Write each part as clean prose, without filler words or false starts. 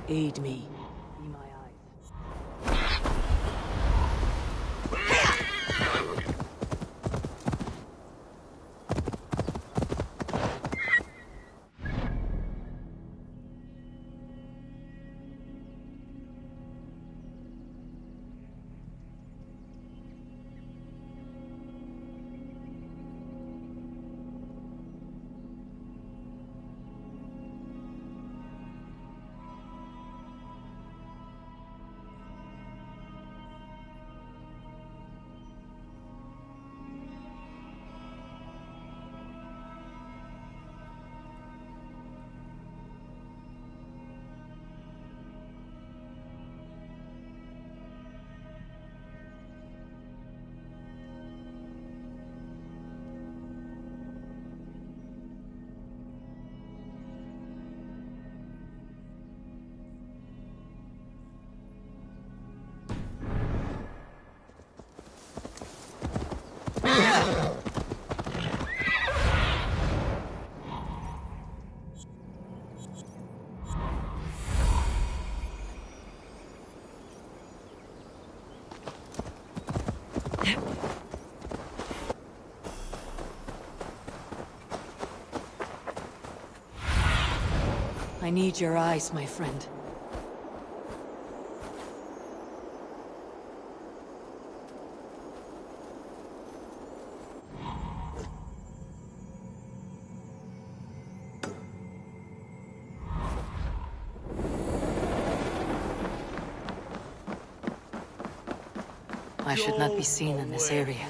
Aid me. Be my eyes. I need your eyes, my friend. I should not be seen in this area.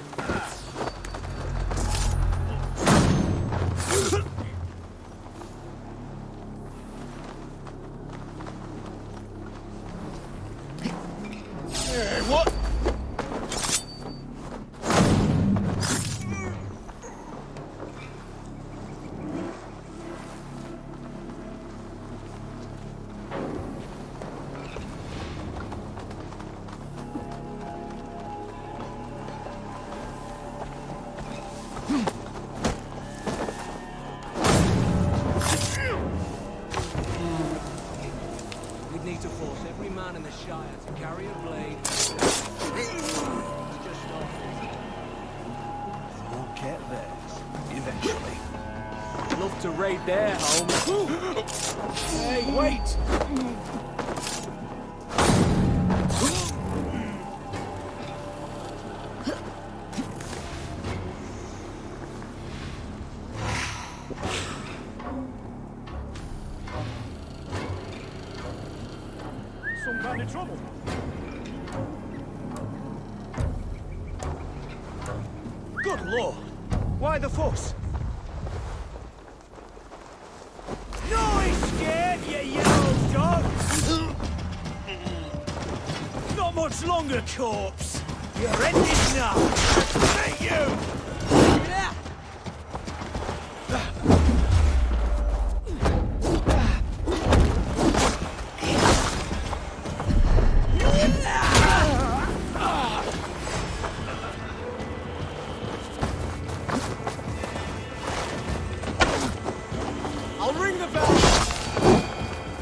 What? We'd need to force every man in the Shire to carry a blade. We'll get theirs, eventually. Love to raid their home. Hey, wait! Some kind of trouble. Good lord! Why the fuss? No escape, you yellow dog! Not much longer, corpse! You're ended now! Hey, you! I'll ring the bell!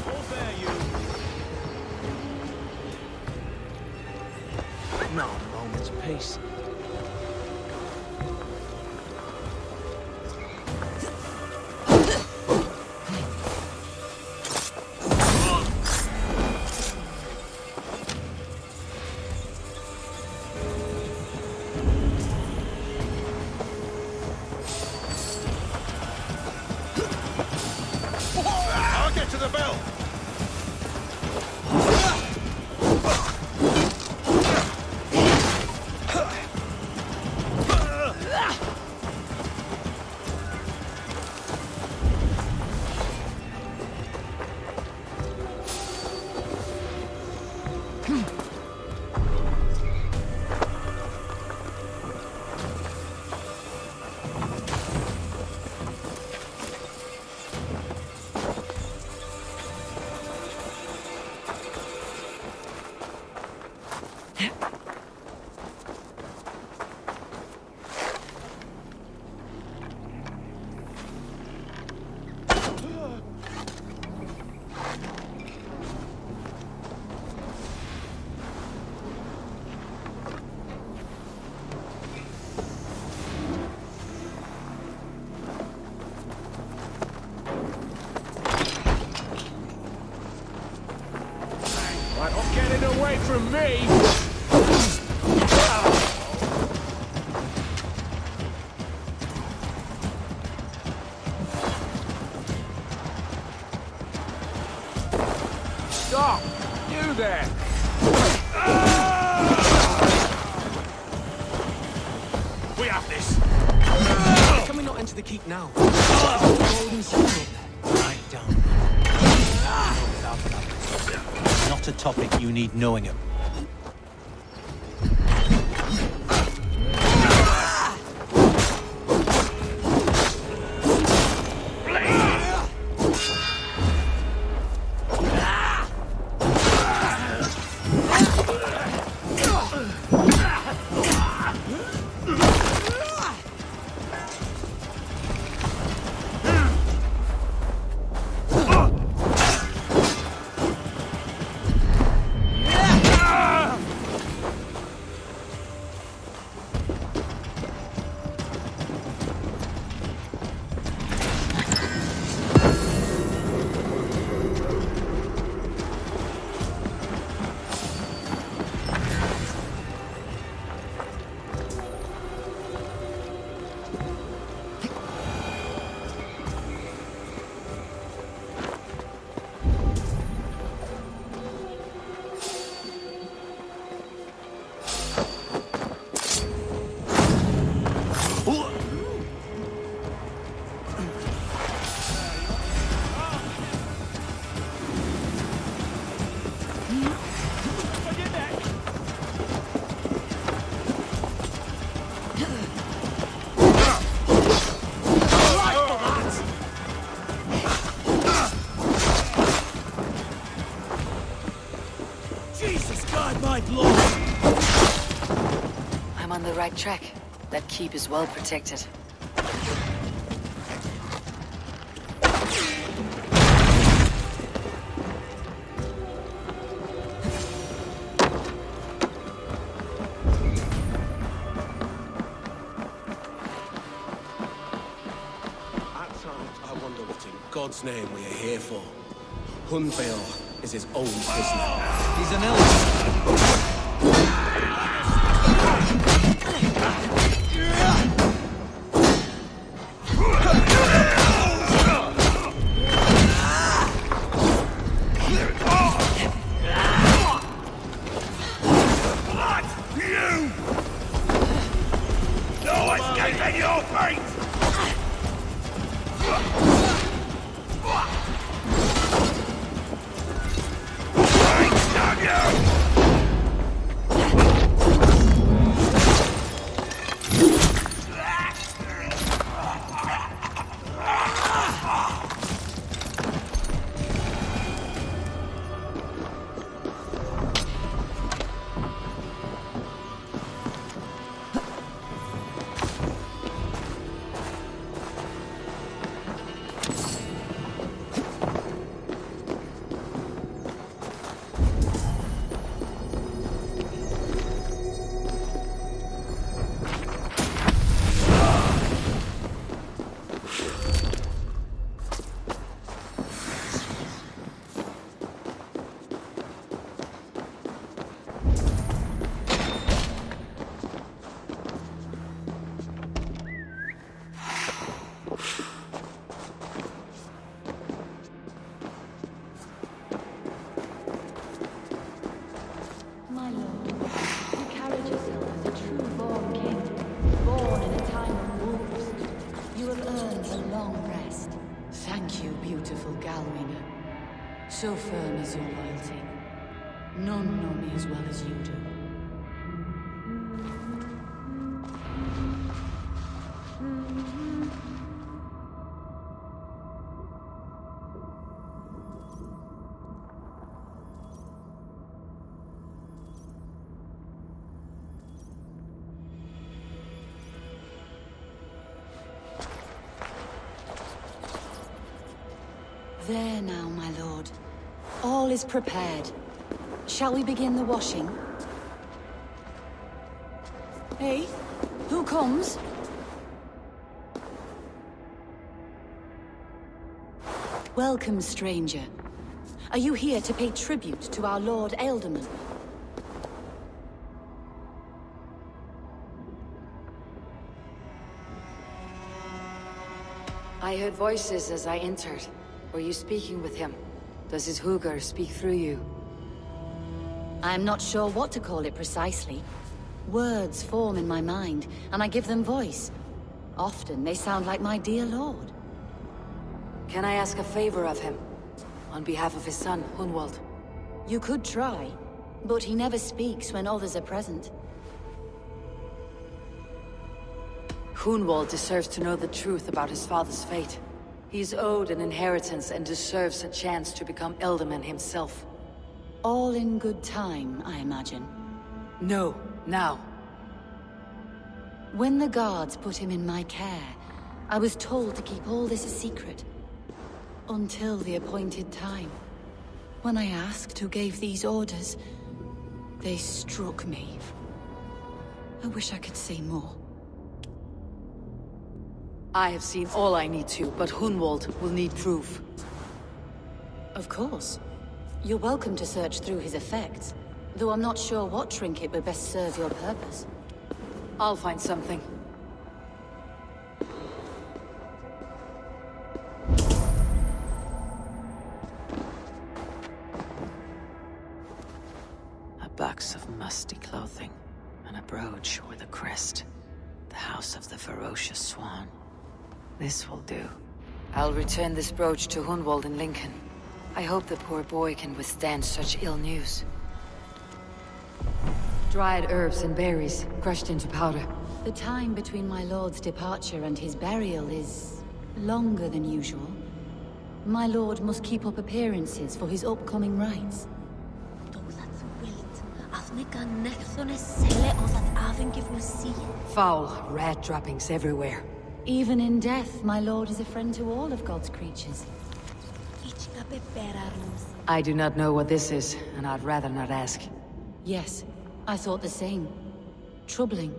All fair, you. Not a moment's peace. I'll get to the bell. away from me! Stop! You there! We have this. Can we not enter the keep now? Golden circle up there. I don't. Not a topic you need knowing of. I'm on the right track. That keep is well protected. God's name we are here for. Anvil is his own prisoner. He's an elf. So firm is your loyalty. None know me as well as you do. There now, my lord. All is prepared. Shall we begin the washing? Hey, who comes? Welcome, stranger. Are you here to pay tribute to our Lord Ealdorman? I heard voices as I entered. Were you speaking with him? Does his Hugr speak through you? I'm not sure what to call it precisely. Words form in my mind, and I give them voice. Often they sound like my dear lord. Can I ask a favor of him? On behalf of his son, Hunwald? You could try, but he never speaks when others are present. Hunwald deserves to know the truth about his father's fate. He's owed an inheritance and deserves a chance to become Elderman himself. All in good time, I imagine. No, now. When the guards put him in my care, I was told to keep all this a secret. Until the appointed time. When I asked who gave these orders, they struck me. I wish I could say more. I have seen all I need to, but Hunwald will need proof. Of course. You're welcome to search through his effects, though I'm not sure what trinket would best serve your purpose. I'll find something. A box of musty clothing, and a brooch with a crest. The House of the Ferocious Swan. This will do. I'll return this brooch to Hunwald in Lincoln. I hope the poor boy can withstand such ill news. Dried herbs and berries, crushed into powder. The time between my lord's departure and his burial is longer than usual. My lord must keep up appearances for his upcoming rites. Foul rat droppings everywhere. Even in death, my lord is a friend to all of God's creatures. I do not know what this is, and I'd rather not ask. Yes, I thought the same. Troubling.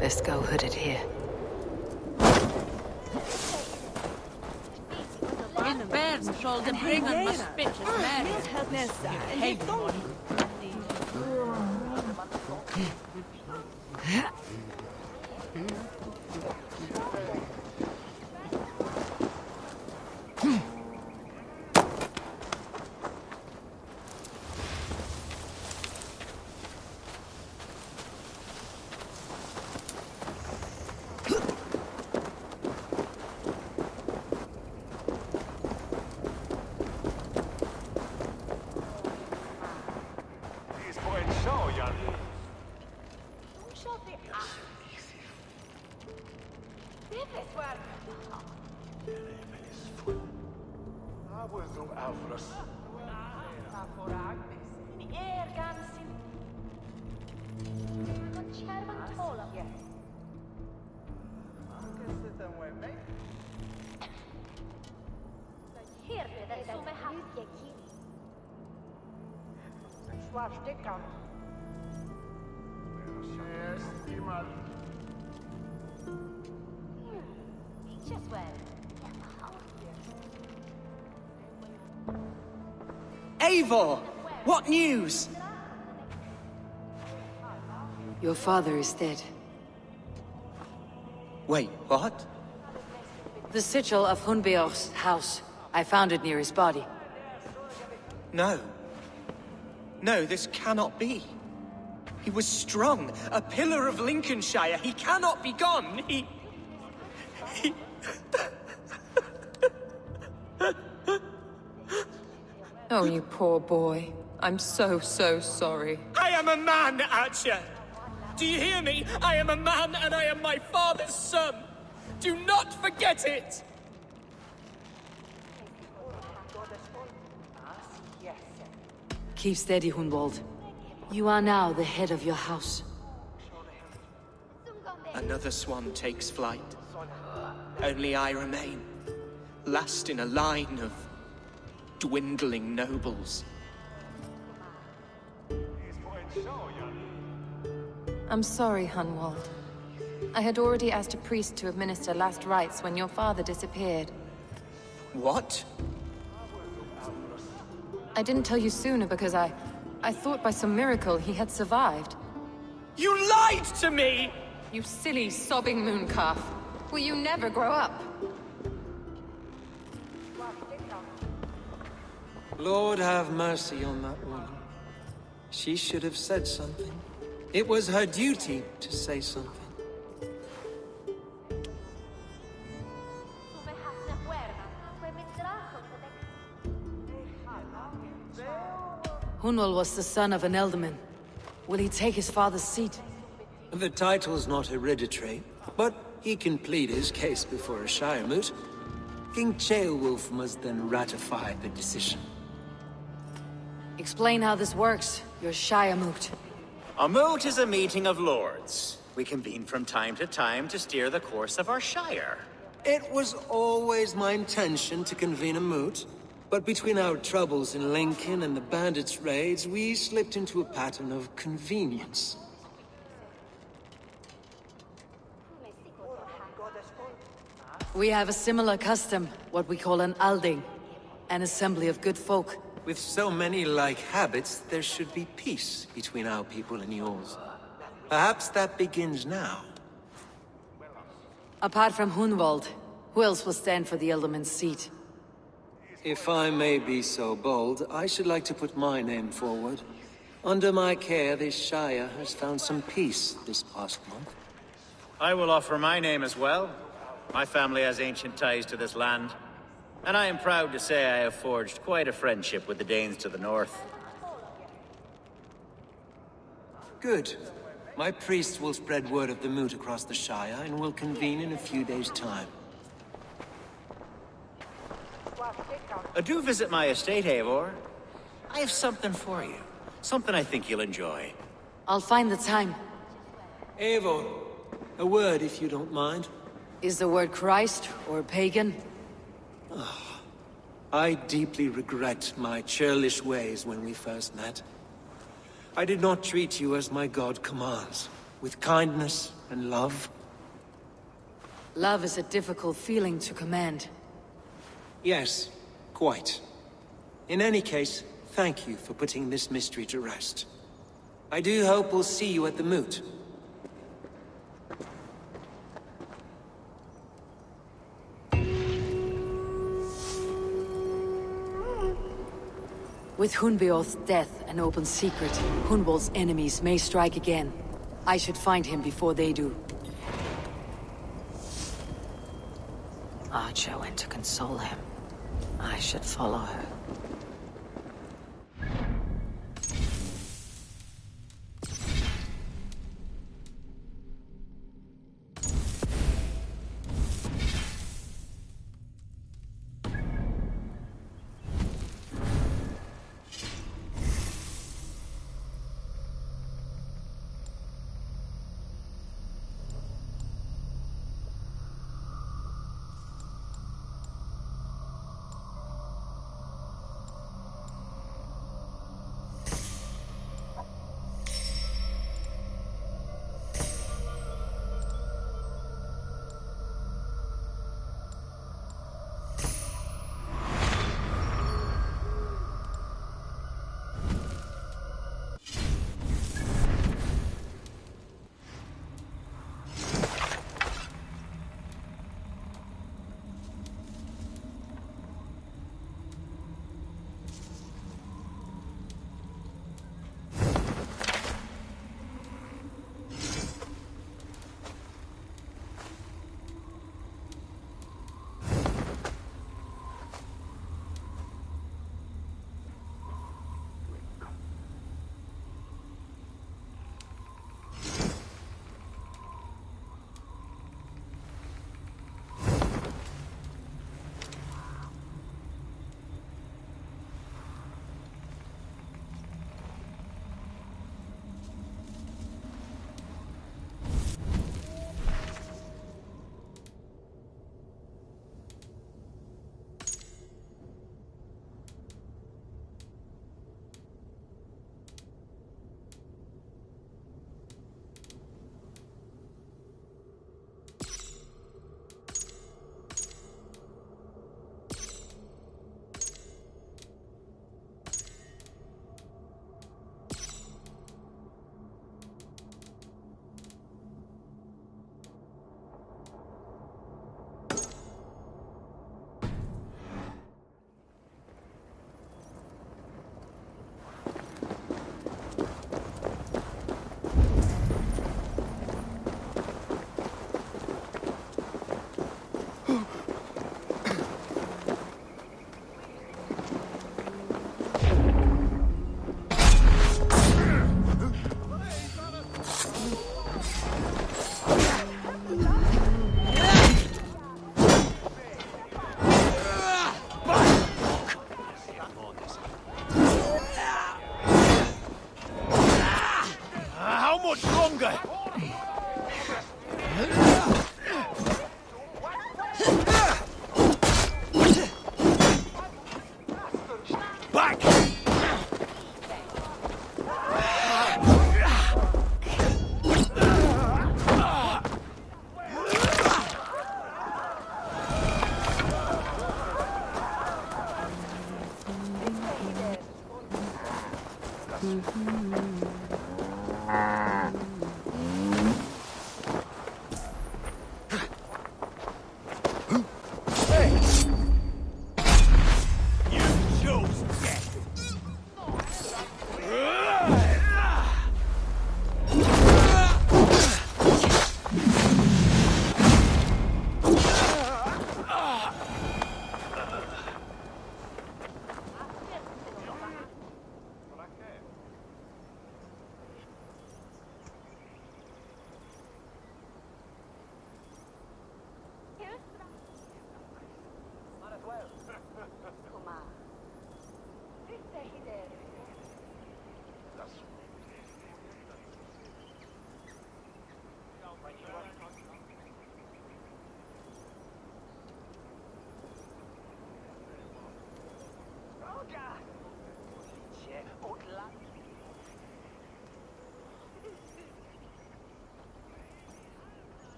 Best go hooded here. In världen skall det bringa en maspitches märker. Hej, Eivor! What news? Your father is dead. Wait, what? The sigil of Hunbeor's house. I found it near his body. No. No, this cannot be. He was strong, a pillar of Lincolnshire. He cannot be gone. He... Oh, you poor boy. I'm so sorry. I am a man, Archer! Do you hear me? I am a man and I am my father's son! Do not forget it! Keep steady, Hunwald. You are now the head of your house. Another swan takes flight. Only I remain. Last in a line of dwindling nobles. I'm sorry, Hunwald. I had already asked a priest to administer last rites when your father disappeared. What? I didn't tell you sooner because I thought by some miracle he had survived. You lied to me! You silly, sobbing mooncalf. Will you never grow up? Lord have mercy on that woman. She should have said something. It was her duty to say something. Hunwald was the son of an ealdorman. Will he take his father's seat? The title's not hereditary, but he can plead his case before a Shire moot. King Ceolwulf must then ratify the decision. Explain how this works, your Shire moot. A moot is a meeting of lords. We convene from time to time to steer the course of our Shire. It was always my intention to convene a moot, but between our troubles in Lincoln and the bandits' raids, we slipped into a pattern of convenience. We have a similar custom, what we call an alding. An assembly of good folk. With so many like habits, there should be peace between our people and yours. Perhaps that begins now. Apart from Hunwald, who else will stand for the ealdorman's seat? If I may be so bold, I should like to put my name forward. Under my care, this Shire has found some peace this past month. I will offer my name as well. My family has ancient ties to this land, and I am proud to say I have forged quite a friendship with the Danes to the north. Good. My priests will spread word of the moot across the Shire, and will convene in a few days' time. Do visit my estate, Eivor. I have something for you. Something I think you'll enjoy. I'll find the time. Eivor, a word if you don't mind. Is the word Christ or pagan? I deeply regret my churlish ways when we first met. I did not treat you as my god commands, with kindness and love. Love is a difficult feeling to command. Yes, quite. In any case, thank you for putting this mystery to rest. I do hope we'll see you at the moot. With Hunbeorth's death an open secret, Hunwald's enemies may strike again. I should find him before they do. Archer went to console him. I should follow her. back!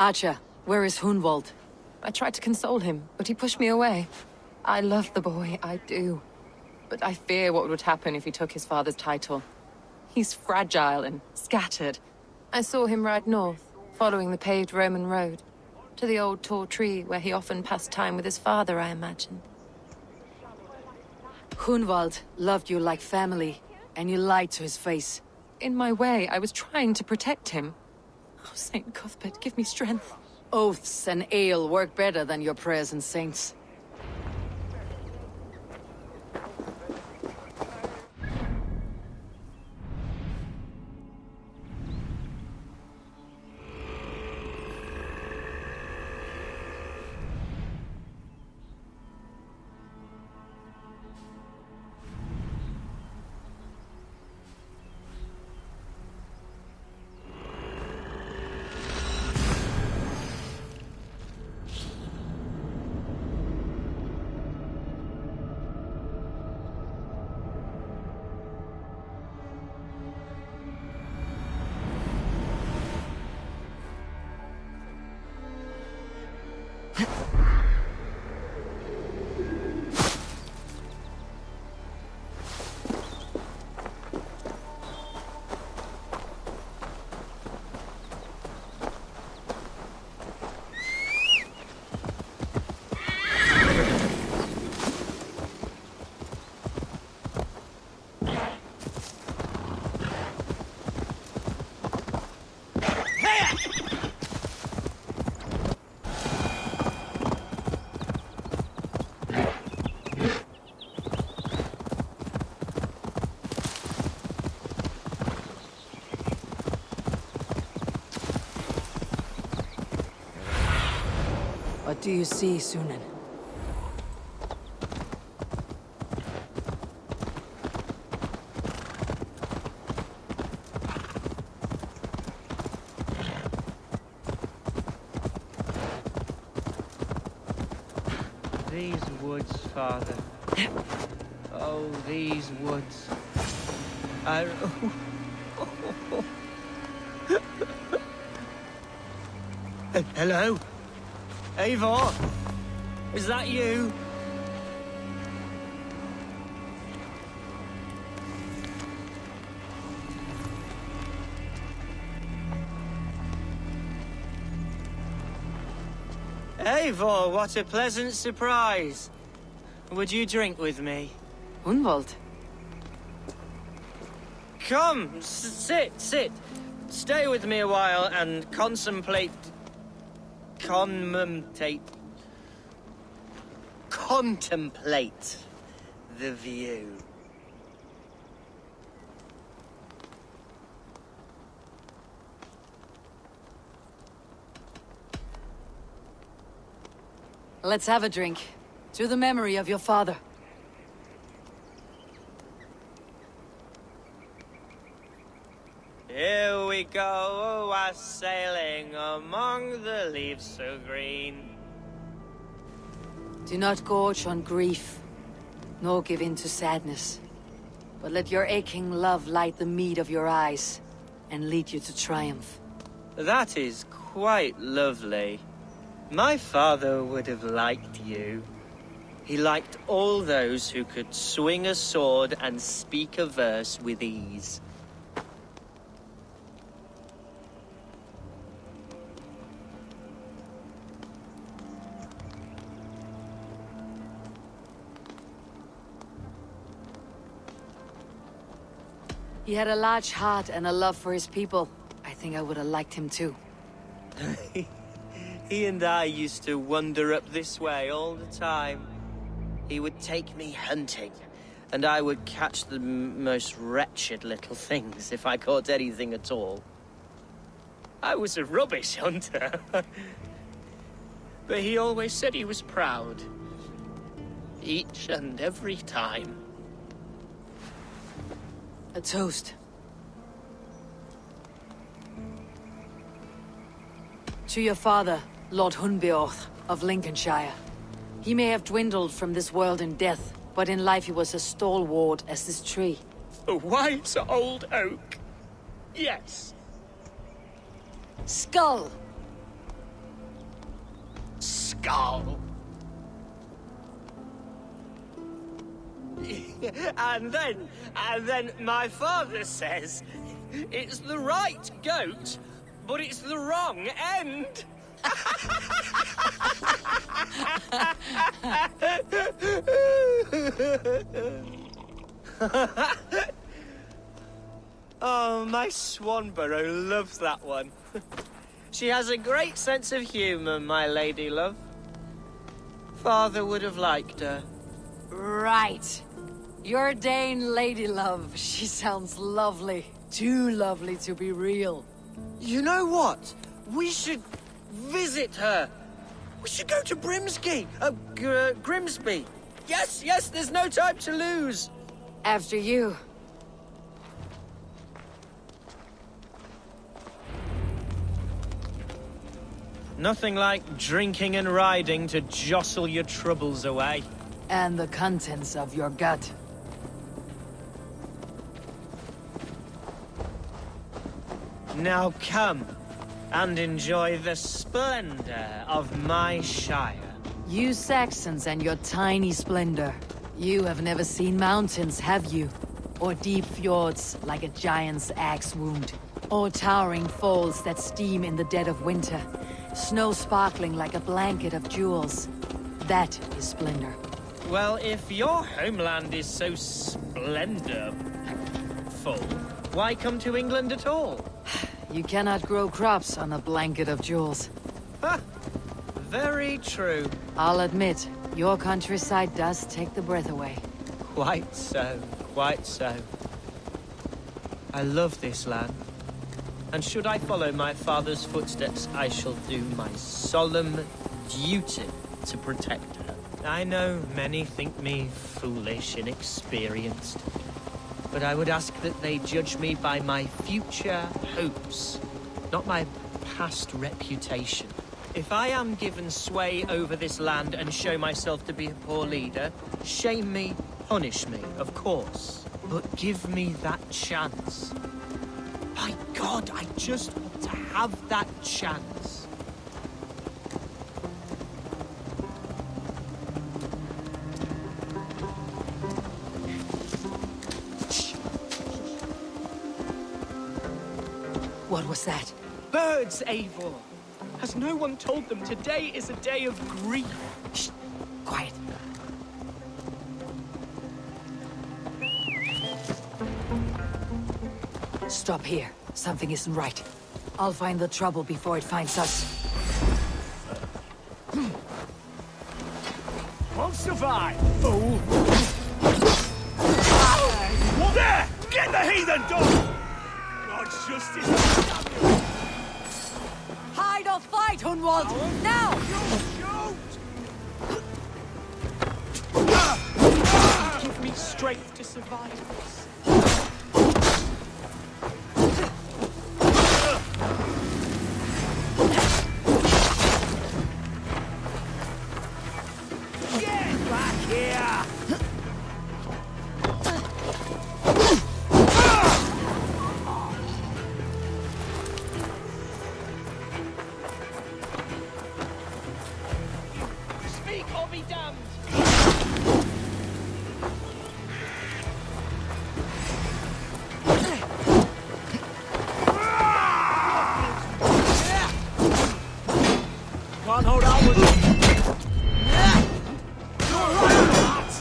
Acha, where is Hunwald? I tried to console him, but he pushed me away. I love the boy, I do. But I fear what would happen if he took his father's title. He's fragile and scattered. I saw him ride north, following the paved Roman road. To the old tall tree where he often passed time with his father, I imagine. Hunwald loved you like family, and you lied to his face. In my way, I was trying to protect him. Oh, Saint Cuthbert, give me strength. Oaths and ale work better than your prayers and saints. What do you see, Sunan? These woods, Father. Oh, these woods. Hello? Eivor? Is that you? Eivor, what a pleasant surprise. Would you drink with me? Hunwald? Come, sit. Stay with me a while and contemplate the view. Let's have a drink. To the memory of your father. Here we go, a-sailing among the leaves so green. Do not gorge on grief, nor give in to sadness. But let your aching love light the mead of your eyes, and lead you to triumph. That is quite lovely. My father would have liked you. He liked all those who could swing a sword and speak a verse with ease. He had a large heart and a love for his people. I think I would have liked him too. He and I used to wander up this way all the time. He would take me hunting, and I would catch the most wretched little things if I caught anything at all. I was a rubbish hunter. But he always said he was proud. Each and every time. A toast. To your father, Lord Hunbeorth of Lincolnshire. He may have dwindled from this world in death, but in life he was as stalwart as this tree. A wise old oak. Yes. Skull! Skull. And then my father says, it's the right goat, but it's the wrong end. Oh, my Swanborough loves that one. She has a great sense of humor, my lady love. Father would have liked her. Right. Your Dane lady love. She sounds lovely. Too lovely to be real. You know what? We should visit her. We should go to Grimsby. Grimsby. Yes, there's no time to lose. After you. Nothing like drinking and riding to jostle your troubles away. And the contents of your gut. Now come and enjoy the splendor of my shire. You Saxons and your tiny splendor. You have never seen mountains, have you? Or deep fjords like a giant's axe wound. Or towering falls that steam in the dead of winter. Snow sparkling like a blanket of jewels. That is splendor. Well, if your homeland is so splendorful, why come to England at all? You cannot grow crops on a blanket of jewels. Ha! Very true. I'll admit, your countryside does take the breath away. Quite so, quite so. I love this land. And should I follow my father's footsteps, I shall do my solemn duty to protect her. I know many think me foolish, inexperienced. But I would ask that they judge me by my future hopes, not my past reputation. If I am given sway over this land and show myself to be a poor leader, shame me, punish me, of course. But give me that chance. My God, I just want to have that chance. What was that? Birds, Eivor. Has no one told them today is a day of grief? Shh! Quiet. Stop here. Something isn't right. I'll find the trouble before it finds us. Won't survive, fool! There! Get the heathen dog! God's justice! Hide or fight, Hunwald! Now! Give me strength to survive this. speak or be damned! Can't hold out with you. You're right, lads.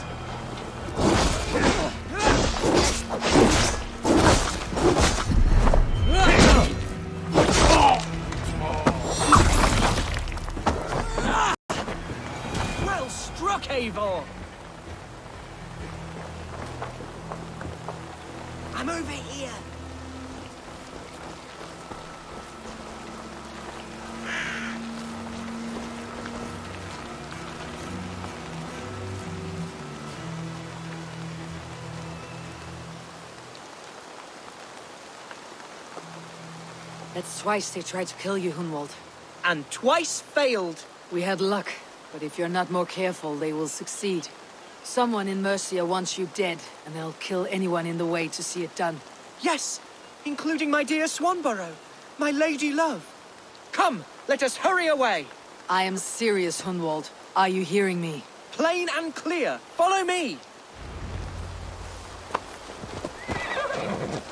Well struck, Eivor! I'm over here. That's twice they tried to kill you, Hunwald. And twice failed. We had luck, but if you're not more careful, they will succeed. Someone in Mercia wants you dead, and they'll kill anyone in the way to see it done. Yes, including my dear Swanborough, my lady love. Come, let us hurry away. I am serious, Hunwald. Are you hearing me? Plain and clear. Follow me.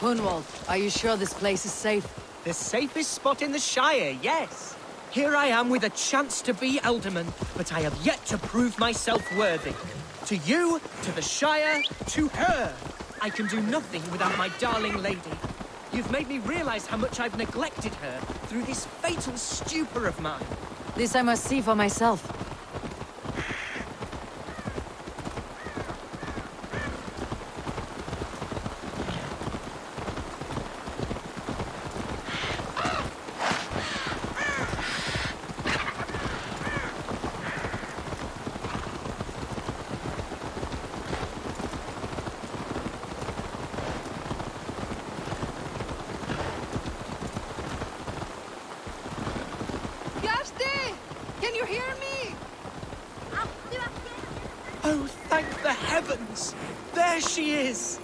Hunwald, are you sure this place is safe? The safest spot in the Shire, yes. Here I am with a chance to be Alderman, but I have yet to prove myself worthy. To you, to the Shire, to her. I can do nothing without my darling lady. You've made me realize how much I've neglected her through this fatal stupor of mine. This I must see for myself. Can you hear me? Oh, thank the heavens! There she is!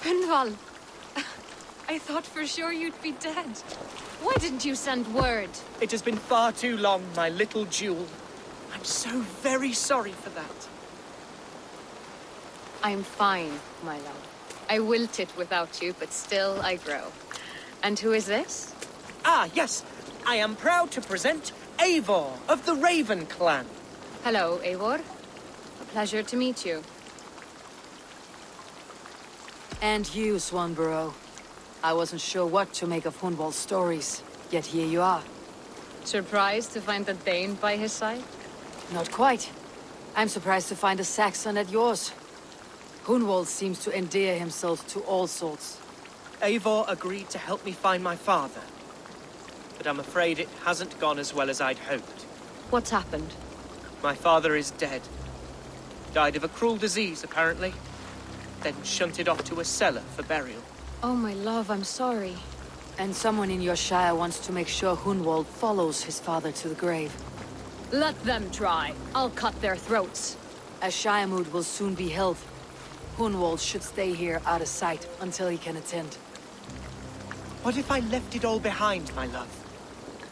Hunwald, I thought for sure you'd be dead. Why didn't you send word? It has been far too long, my little jewel. I'm so very sorry for that. I'm fine, my love. I wilted without you, but still I grow. And who is this? Ah, yes. I am proud to present Eivor of the Raven clan. Hello, Eivor. A pleasure to meet you. And you, Swanborough. I wasn't sure what to make of Hunwald's stories, yet here you are. Surprised to find a Dane by his side? Not quite. I'm surprised to find a Saxon at yours. Hunwald seems to endear himself to all sorts. Eivor agreed to help me find my father. But I'm afraid it hasn't gone as well as I'd hoped. What's happened? My father is dead. Died of a cruel disease, apparently. Then shunted off to a cellar for burial. Oh, my love, I'm sorry. And someone in your shire wants to make sure Hunwald follows his father to the grave. Let them try. I'll cut their throats. A shire moot will soon be held. Hunwald should stay here out of sight until he can attend. What if I left it all behind, my love?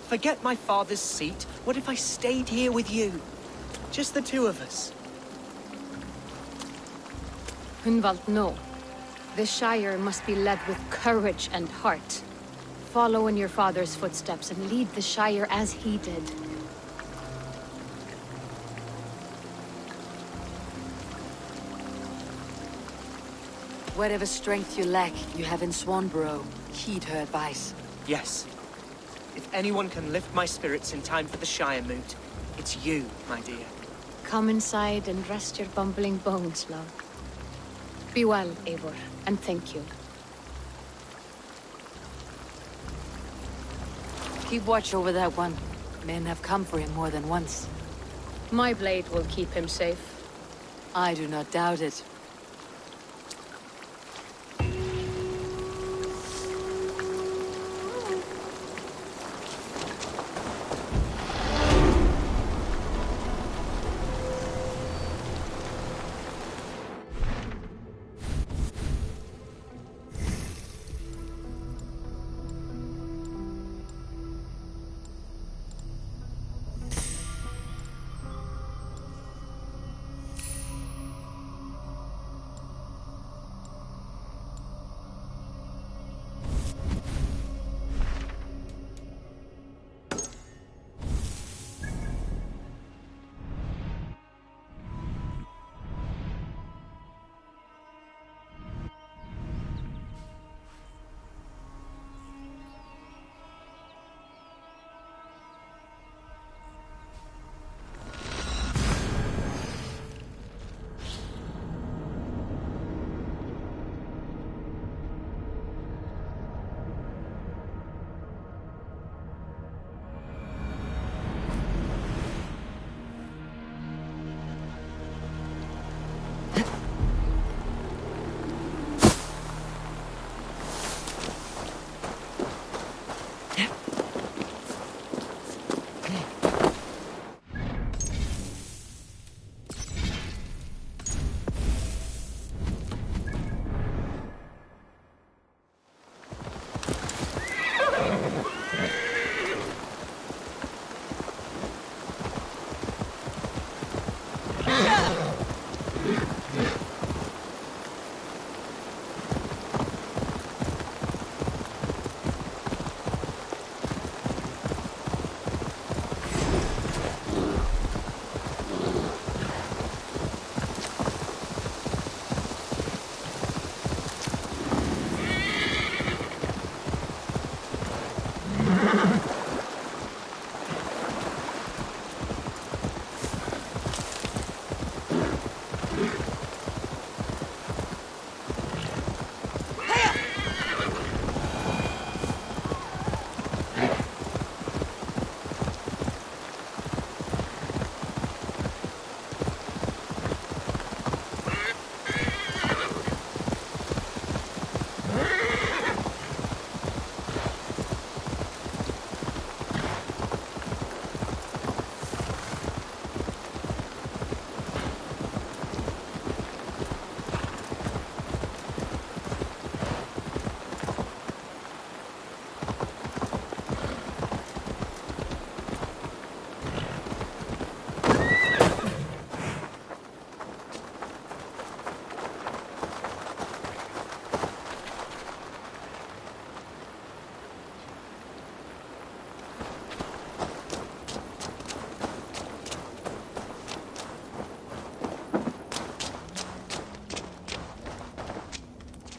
Forget my father's seat. What if I stayed here with you? Just the two of us. Hunwald, no. The Shire must be led with courage and heart. Follow in your father's footsteps and lead the Shire as he did. Whatever strength you lack, you have in Swanborough. Heed her advice. Yes. If anyone can lift my spirits in time for the Shire moot, it's you, my dear. Come inside and rest your bumbling bones, love. Be well, Eivor, and thank you. Keep watch over that one. Men have come for him more than once. My blade will keep him safe. I do not doubt it.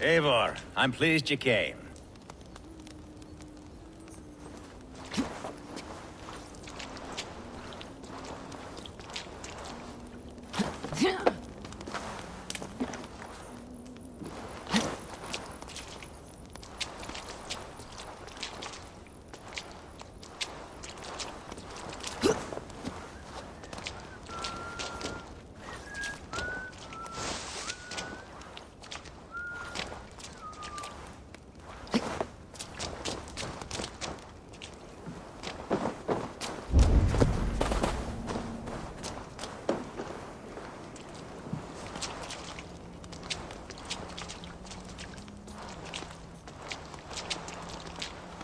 Eivor, I'm pleased you came.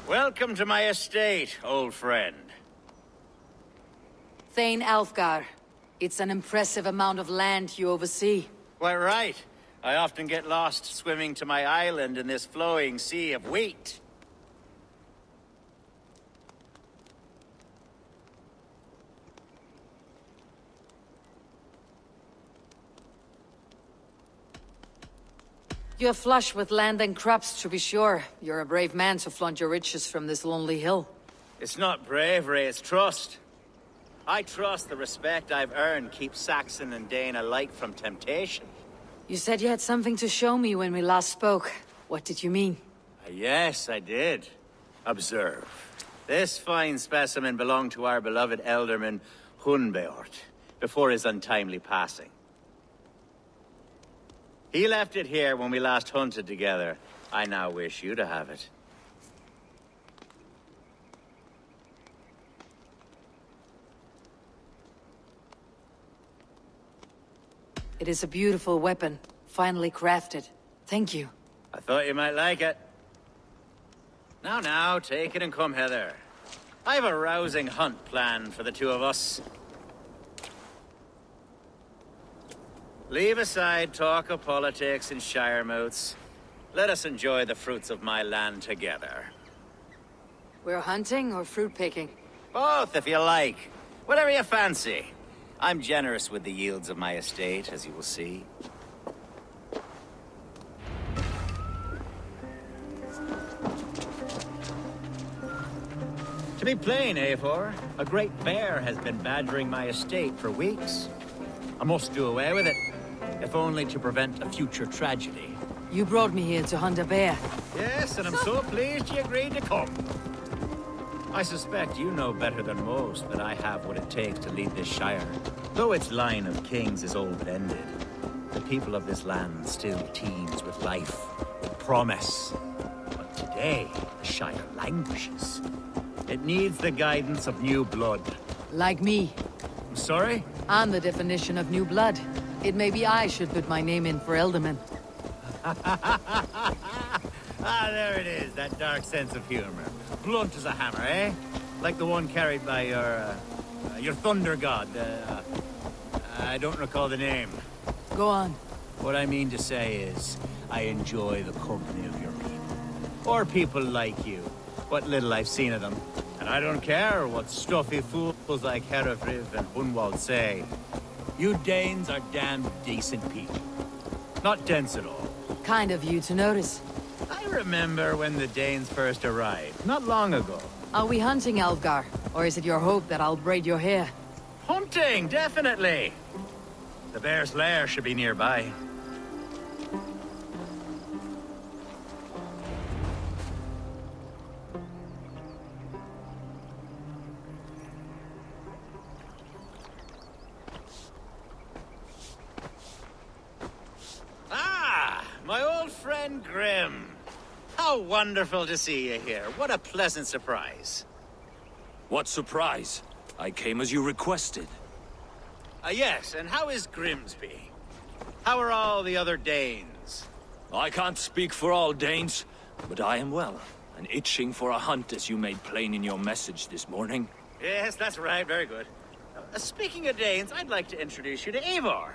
Welcome to my estate, old friend. Thane Alfgar. It's an impressive amount of land you oversee. Quite right. I often get lost swimming to my island in this flowing sea of wheat. You're flush with land and crops, to be sure. You're a brave man to flaunt your riches from this lonely hill. It's not bravery, it's trust. I trust the respect I've earned keeps Saxon and Dane alike from temptation. You said you had something to show me when we last spoke. What did you mean? Yes, I did. Observe. This fine specimen belonged to our beloved elderman, Hunbeort, before his untimely passing. He left it here when we last hunted together. I now wish you to have it. It is a beautiful weapon, finely crafted. Thank you. I thought you might like it. Now, take it and come hither. I have a rousing hunt planned for the two of us. Leave aside talk of politics and shire moats. Let us enjoy the fruits of my land together. We're hunting or fruit picking? Both, if you like. Whatever you fancy. I'm generous with the yields of my estate, as you will see. To be plain, Eivor, a great bear has been badgering my estate for weeks. I must do away with it, if only to prevent a future tragedy. You brought me here to hunt a bear. Yes, and I'm so pleased you agreed to come. I suspect you know better than most that I have what it takes to lead this shire. Though its line of kings is old and ended, the people of this land still teems with life, with promise. But today, the shire languishes. It needs the guidance of new blood. Like me. I'm sorry? I'm the definition of new blood. It may be I should put my name in for Elderman. Ah, there it is, that dark sense of humor. Blunt as a hammer, eh? Like the one carried by your thunder god. I don't recall the name. Go on. What I mean to say is, I enjoy the company of your people. Or people like you. What little I've seen of them. And I don't care what stuffy fools like Herefriv and Hunwald say. You Danes are damned decent people. Not dense at all. Kind of you to notice. I remember when the Danes first arrived, not long ago. Are we hunting Alfgar? Or is it your hope that I'll braid your hair? Hunting, definitely! The bear's lair should be nearby. My old friend Grim. How wonderful to see you here. What a pleasant surprise. What surprise? I came as you requested. Yes, and how is Grimsby? How are all the other Danes? I can't speak for all Danes, but I am well, and itching for a hunt as you made plain in your message this morning. Yes, that's right. Very good. Speaking of Danes, I'd like to introduce you to Eivor.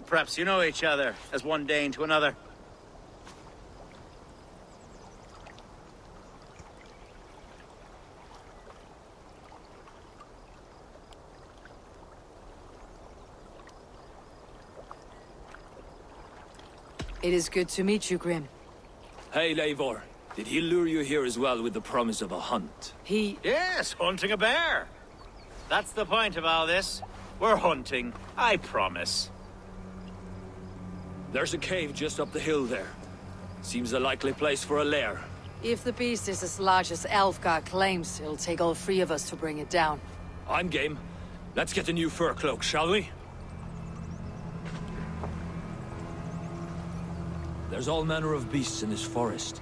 Perhaps you know each other, as one Dane to another. It is good to meet you, Grim. Hey, Eivor. Did he lure you here as well with the promise of a hunt? Yes, hunting a bear. That's the point of all this. We're hunting, I promise. There's a cave just up the hill there. Seems a likely place for a lair. If the beast is as large as Alfgar claims, it'll take all three of us to bring it down. I'm game. Let's get a new fur cloak, shall we? There's all manner of beasts in this forest.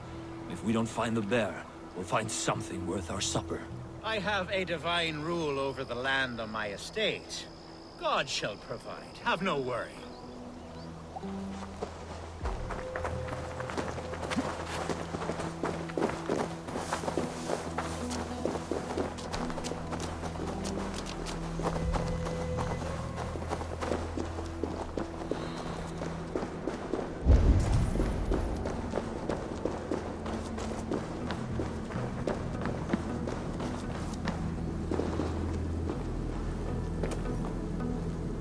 If we don't find the bear, we'll find something worth our supper. I have a divine rule over the land on my estate. God shall provide. Have no worry.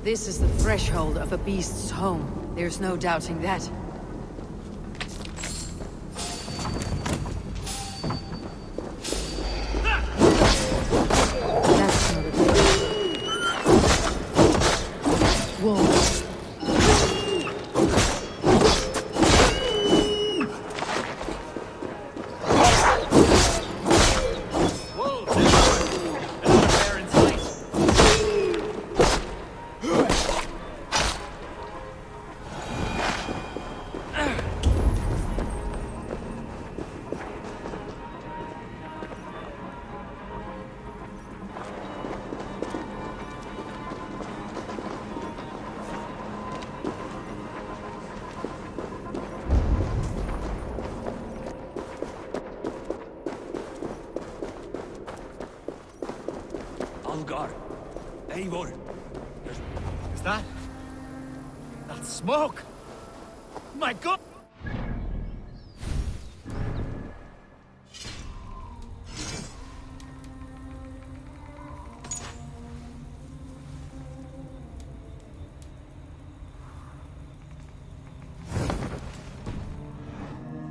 This is the threshold of a beast's home. There's no doubting that. That's not a beast. Wolves. Wolves Algar. Eivor. Is that? That's smoke! My God!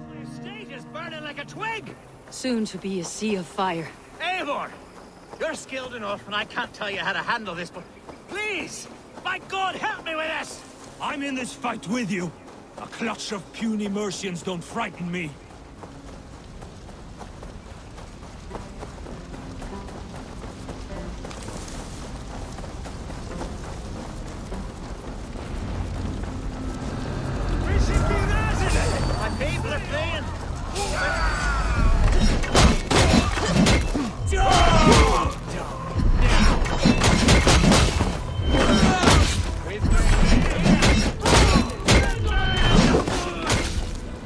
My estate is burning like a twig! Soon to be a sea of fire. Eivor! You're skilled enough, and I can't tell you how to handle this, but please! My God, help me with this! I'm in this fight with you. A clutch of puny Mercians don't frighten me. My people are fleeing!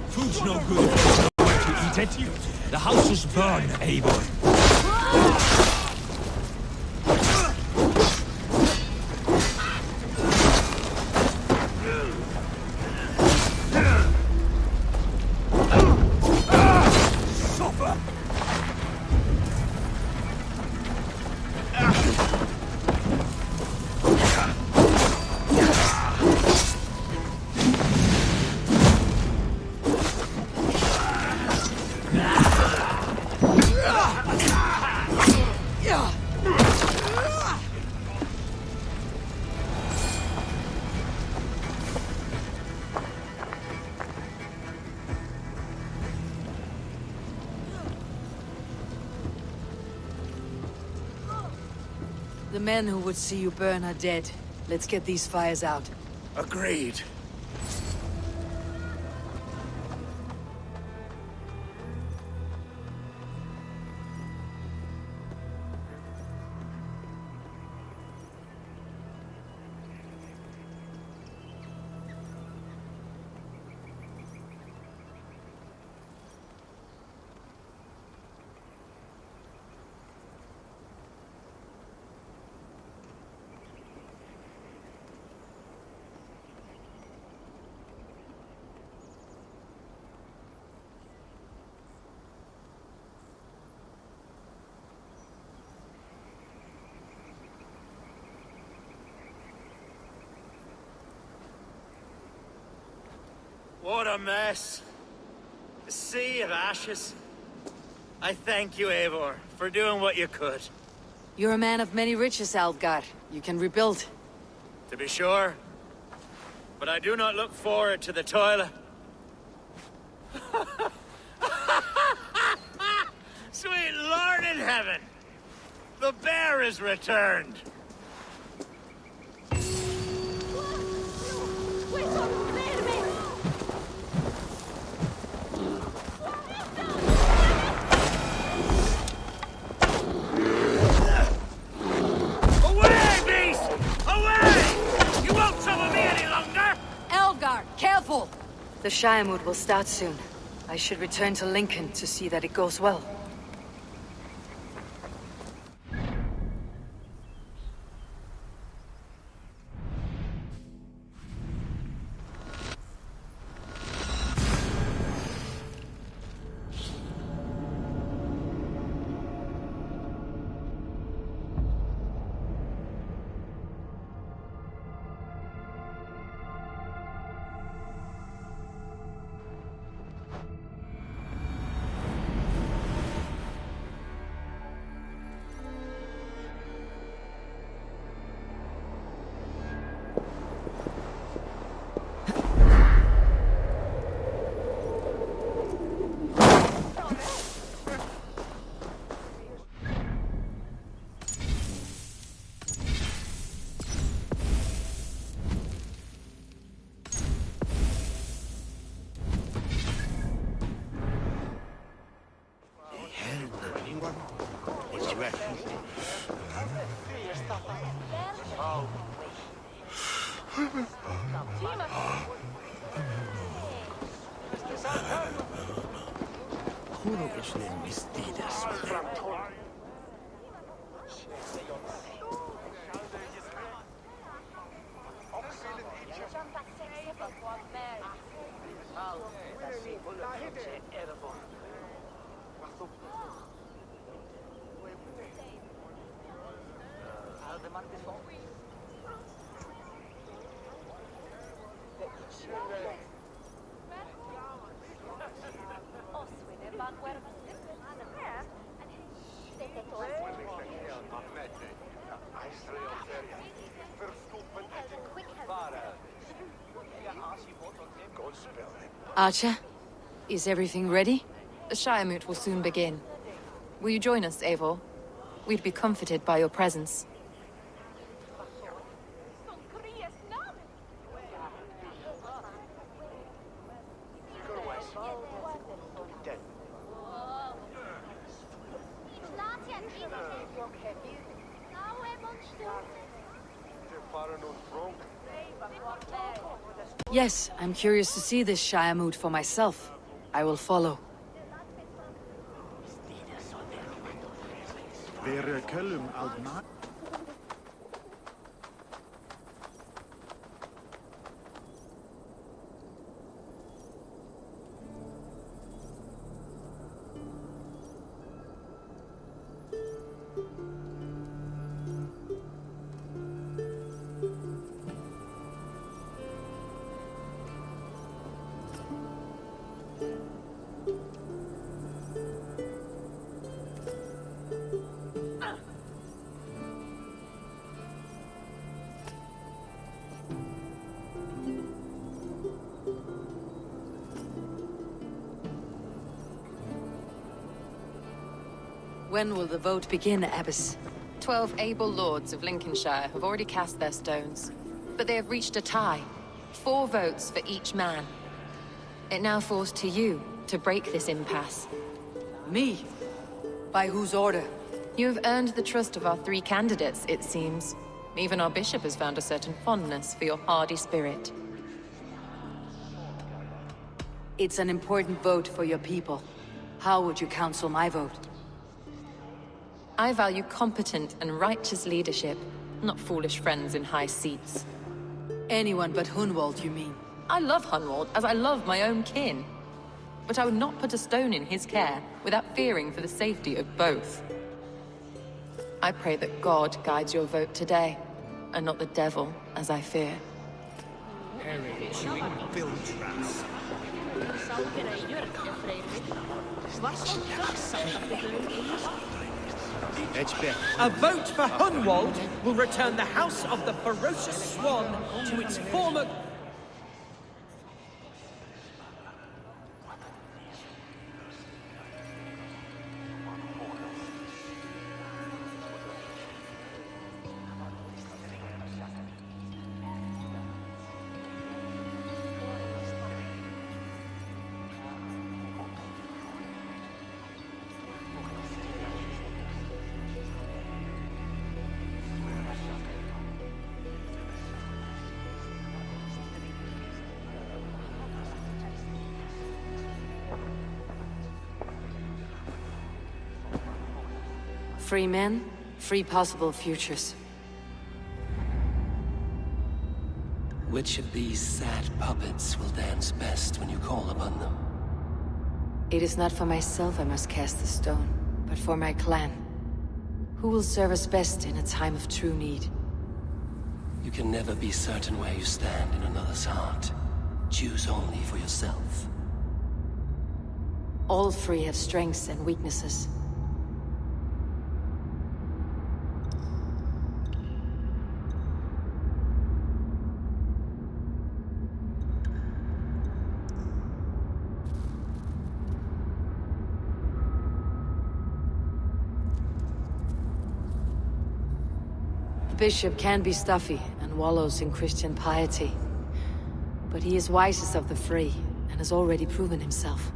Food's no good if there's nowhere to eat it. The houses burn, Eivor. The men who would see you burn are dead. Let's get these fires out. Agreed. What a mess. A sea of ashes. I thank you, Eivor, for doing what you could. You're a man of many riches, Algar. You can rebuild. To be sure. But I do not look forward to the toilet. Sweet Lord in heaven! The bear is returned! Careful! The Shiremood will start soon. I should return to Lincoln to see that it goes well. Archer, is everything ready? The Shiremoot will soon begin. Will you join us, Eivor? We'd be comforted by your presence. Yes, I'm curious to see this Shiremoot for myself. I will follow. When will the vote begin, Abbess? 12 able lords of Lincolnshire have already cast their stones, but they have reached a tie. 4 votes for each man. It now falls to you to break this impasse. Me? By whose order? You have earned the trust of our 3 candidates, it seems. Even our bishop has found a certain fondness for your hardy spirit. It's an important vote for your people. How would you counsel my vote? I value competent and righteous leadership, not foolish friends in high seats. Anyone but Hunwald, you mean? I love Hunwald as I love my own kin. But I would not put a stone in his care without fearing for the safety of both. I pray that God guides your vote today, and not the devil, as I fear. A vote for Hunwald will return the House of the Ferocious Swan to its former... Free men, free possible futures. Which of these sad puppets will dance best when you call upon them? It is not for myself I must cast the stone, but for my clan. Who will serve us best in a time of true need? You can never be certain where you stand in another's heart. Choose only for yourself. All 3 have strengths and weaknesses. The bishop can be stuffy and wallows in Christian piety. But he is wisest of the 3, and has already proven himself.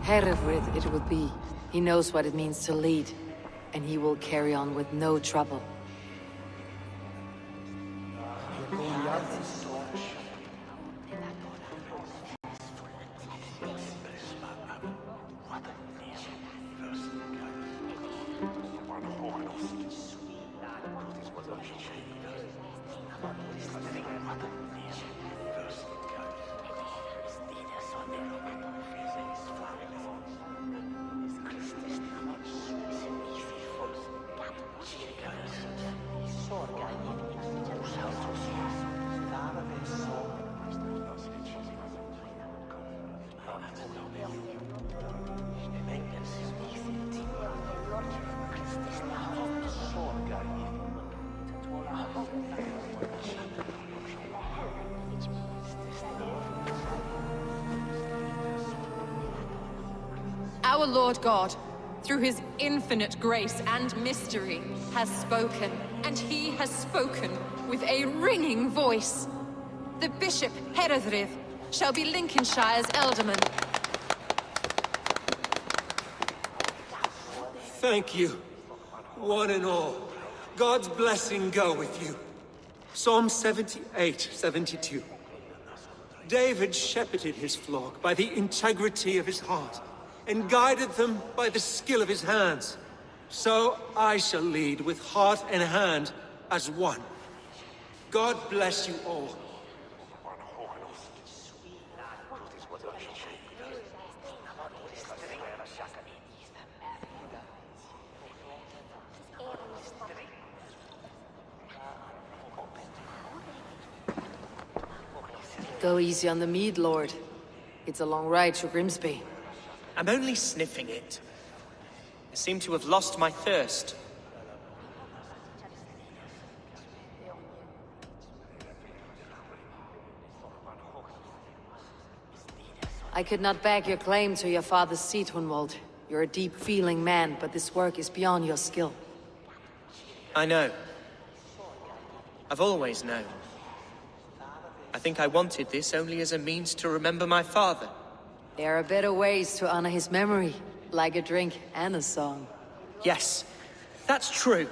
Hereward it will be. He knows what it means to lead, and he will carry on with no trouble. Our Lord God, through his infinite grace and mystery, has spoken, and he has spoken with a ringing voice. The Bishop Heredrith shall be Lincolnshire's alderman. Thank you, one and all. God's blessing go with you. Psalm 78, 72. David shepherded his flock by the integrity of his heart, and guided them by the skill of his hands. So I shall lead with heart and hand as one. God bless you all. Go easy on the mead, Lord. It's a long ride to Grimsby. I'm only sniffing it. I seem to have lost my thirst. I could not back your claim to your father's seat, Hunwald. You're a deep-feeling man, but this work is beyond your skill. I know. I've always known. I think I wanted this only as a means to remember my father. There are better ways to honor his memory, like a drink and a song. Yes, that's true.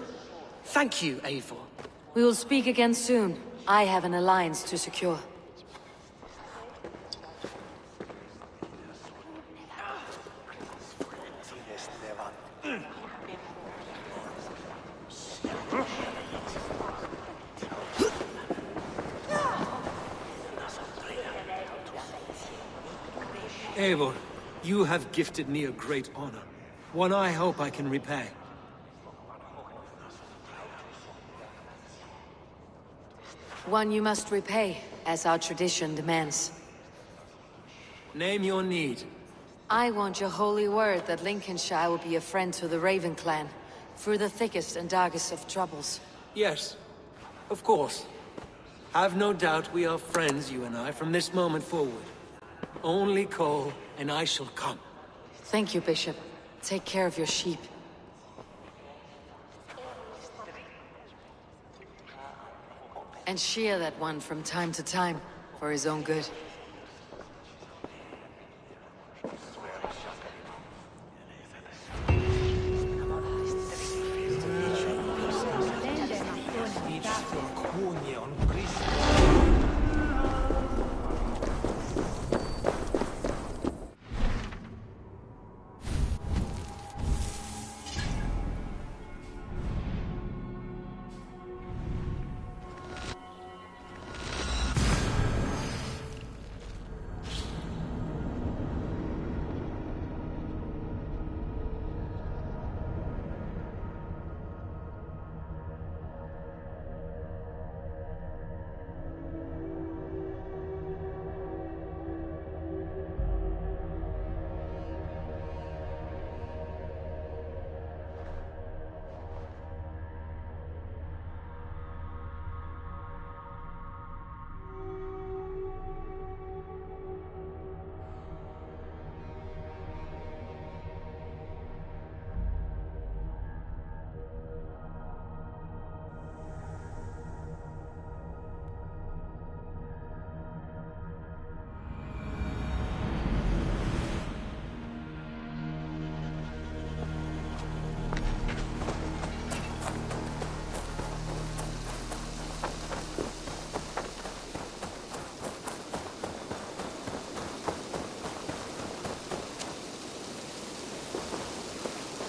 Thank you, Eivor. We will speak again soon. I have an alliance to secure. Eivor, you have gifted me a great honor. One I hope I can repay. One you must repay, as our tradition demands. Name your need. I want your holy word that Lincolnshire will be a friend to the Raven clan, through the thickest and darkest of troubles. Yes, of course. Have no doubt we are friends, you and I, from this moment forward. Only call, and I shall come. Thank you, Bishop. Take care of your sheep. And shear that one from time to time, for his own good.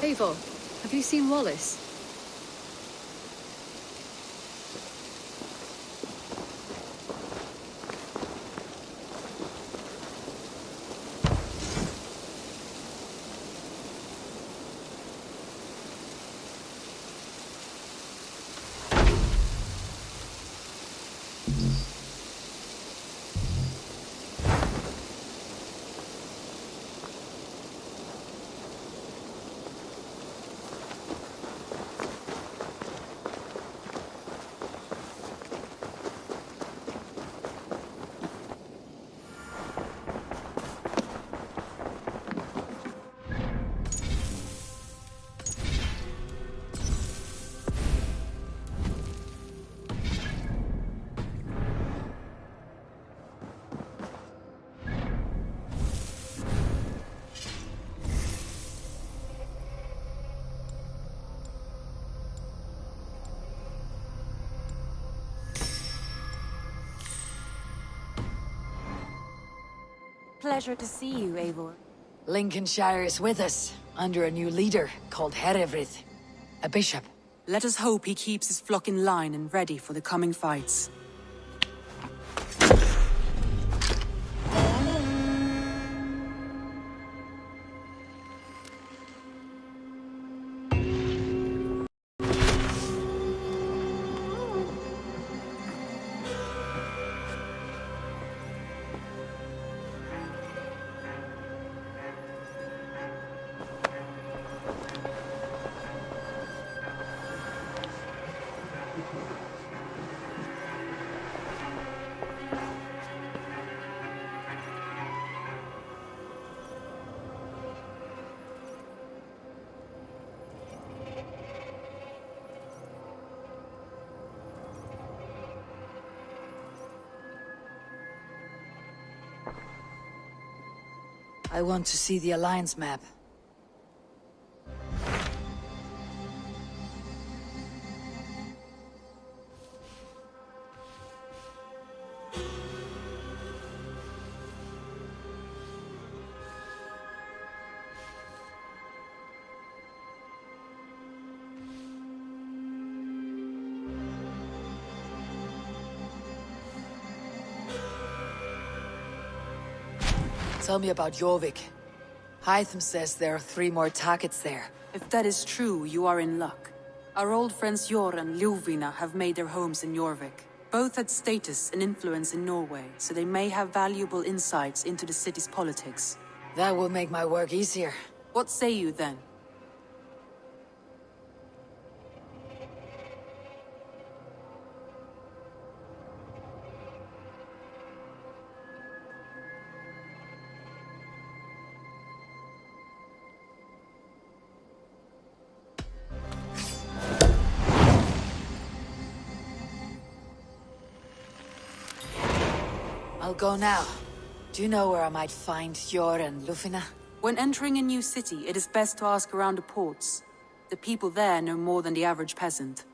Eivor, have you seen Wallace? Pleasure to see you, Eivor. Lincolnshire is with us, under a new leader called Herefrith, a bishop. Let us hope he keeps his flock in line and ready for the coming fights. I want to see the Alliance map. Tell me about Jorvik. Hytham says there are 3 more targets there. If that is true, you are in luck. Our old friends Jor and Ljuvina have made their homes in Jorvik. Both had status and influence in Norway, so they may have valuable insights into the city's politics. That will make my work easier. What say you then? I'll go now. Do you know where I might find Jor and Ljuvina? When entering a new city, it is best to ask around the ports. The people there know more than the average peasant.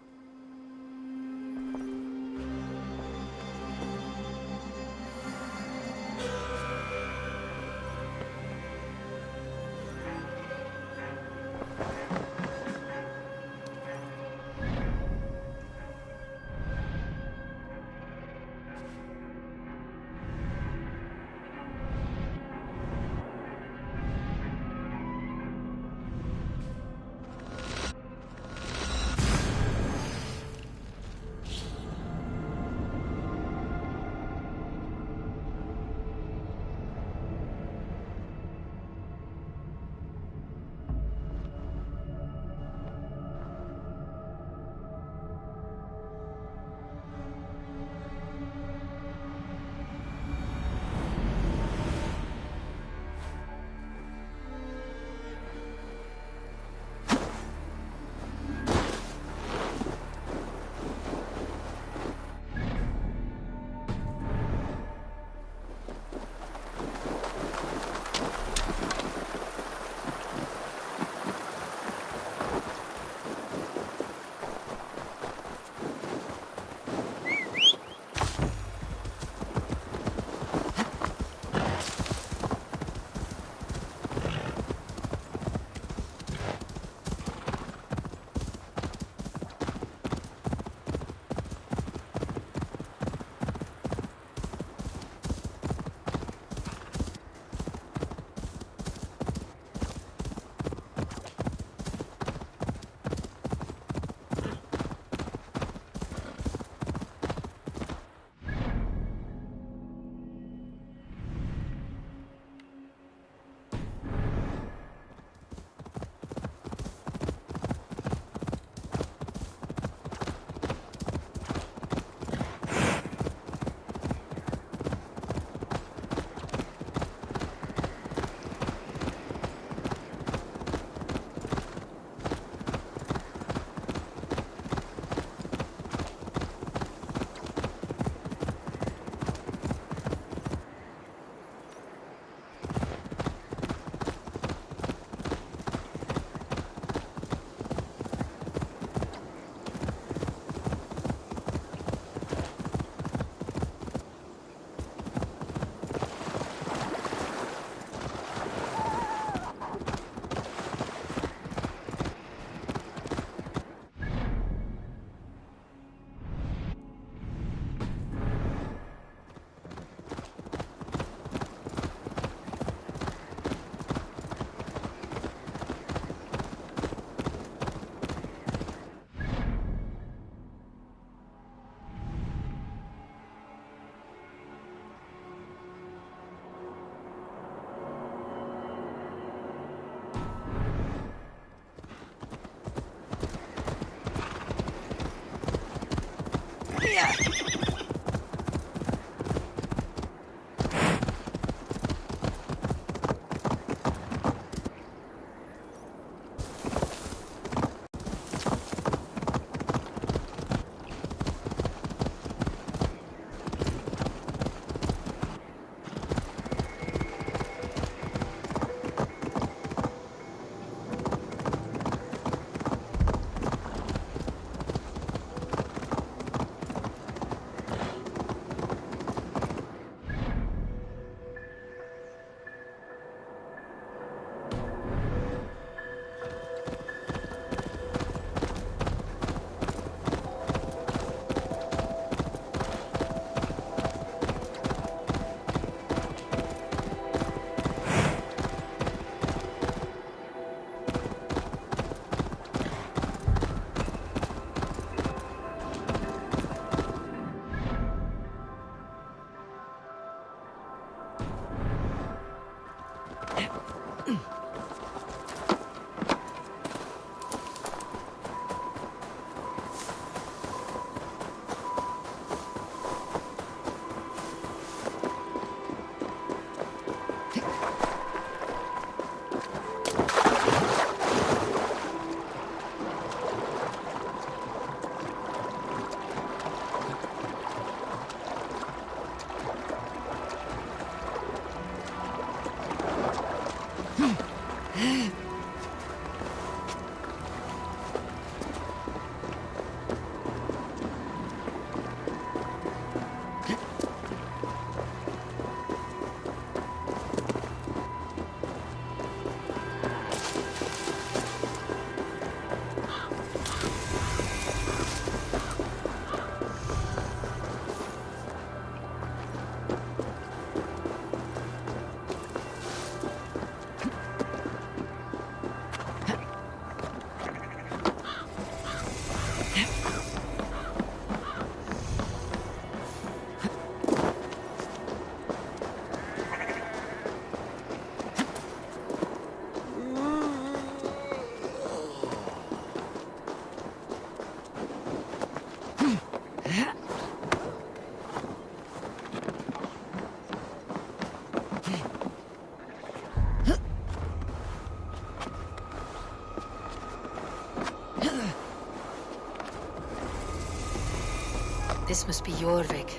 This must be Jorvik.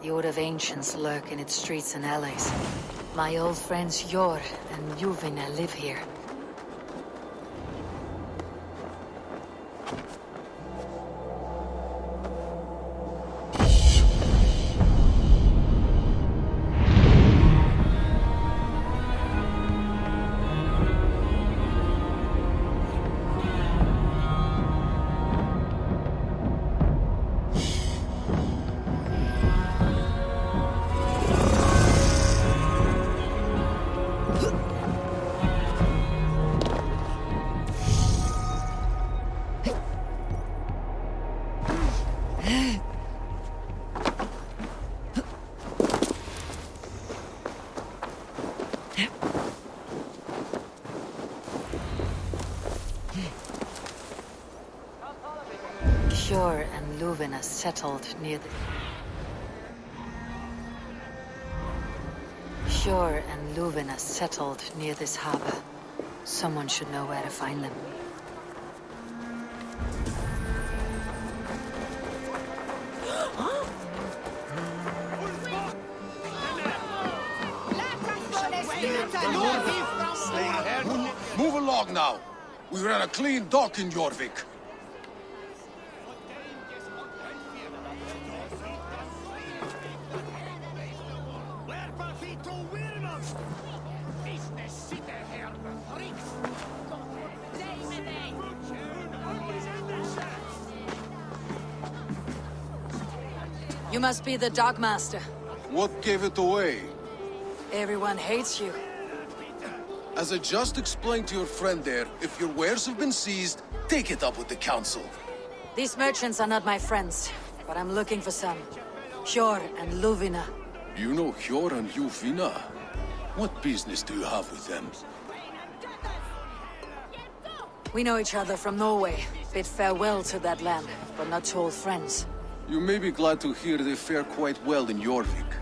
The Order of Ancients lurk in its streets and alleys. My old friends Jor and Juvina live here. Jor and Luvina settled near the... Jor and Luvina settled near this harbor. Someone should know where to find them. Move along now. We ran a clean dock in Jorvik. You must be the Dogmaster. What gave it away? Everyone hates you. As I just explained to your friend there, if your wares have been seized, take it up with the council. These merchants are not my friends, but I'm looking for some. Jor and Luvina. You know Jor and Juvina? What business do you have with them? We know each other from Norway. Bid farewell to that land, but not to old friends. You may be glad to hear they fare quite well in Jorvik.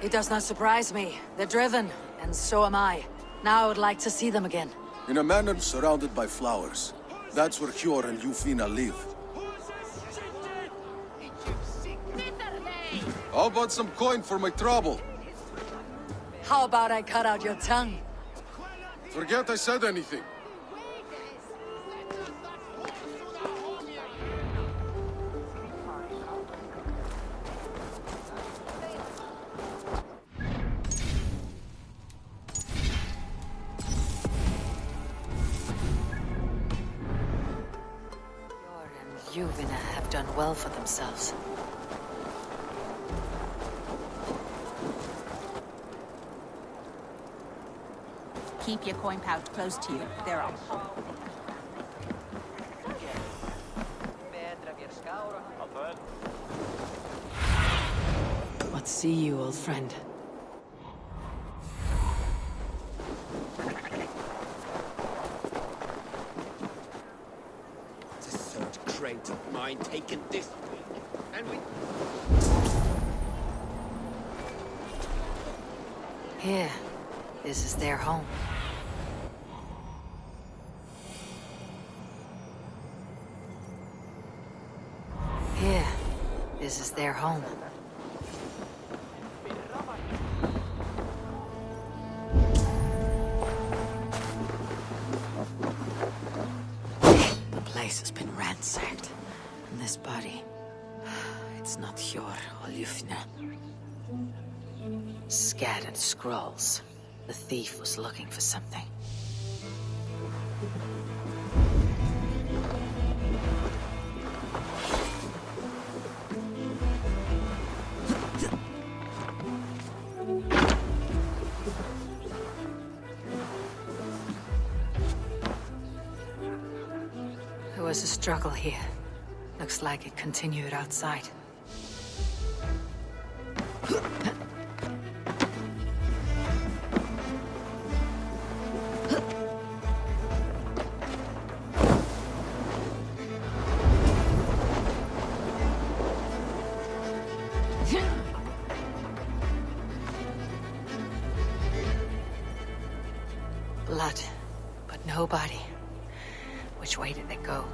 It does not surprise me. They're driven, and so am I. Now I would like to see them again. In a manor surrounded by flowers. That's where Hjor and Ljufina live. How about some coin for my trouble? How about I cut out your tongue? Forget I said anything. Ljufina have done well for themselves. Keep your coin pouch close to you. They're all. What see you, old friend? It's a third crate of mine taken this week. And we... Here. This is their home. Here. This is their home. The place has been ransacked. And this body... It's not Hjor or Ljufina. Scattered scrolls. The thief was looking for something. There was a struggle here. Looks like it continued outside. Blood, but no body. Which way did they go?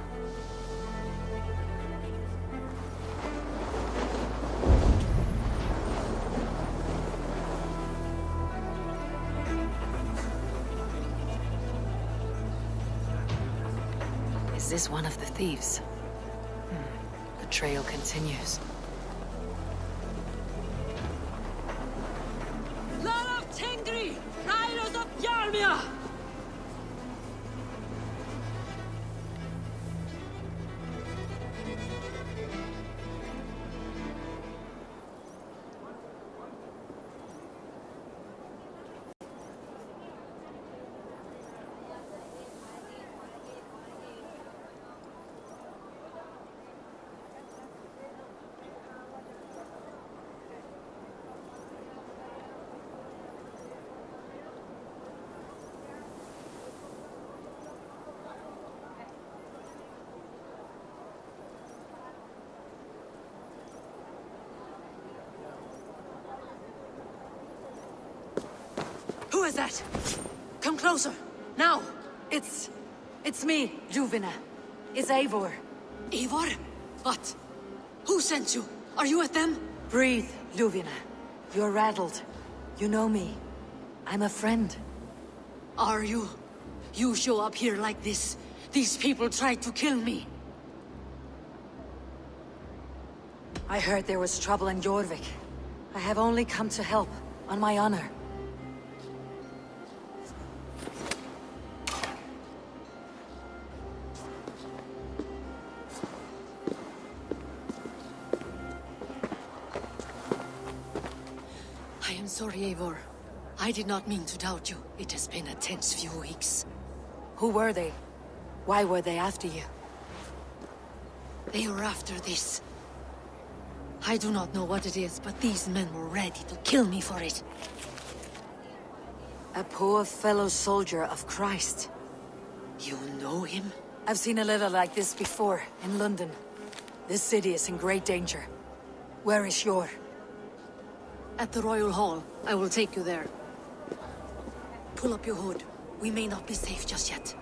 Is this one of the thieves? The trail continues. Lord of Tengri! Riders of Yarmia! Who is that? Come closer. Now. It's me, Ljufina. It's Eivor. Eivor? What? Who sent you? Are you with them? Breathe, Ljufina. You're rattled. You know me. I'm a friend. Are you? You show up here like this. These people tried to kill me. I heard there was trouble in Jorvik. I have only come to help, on my honor. I am sorry, Eivor. I did not mean to doubt you. It has been a tense few weeks. Who were they? Why were they after you? They were after this. I do not know what it is, but these men were ready to kill me for it. A poor fellow soldier of Christ. You know him? I've seen a little like this before, in London. This city is in great danger. Where is Yor? At the Royal Hall. I will take you there. Pull up your hood. We may not be safe just yet.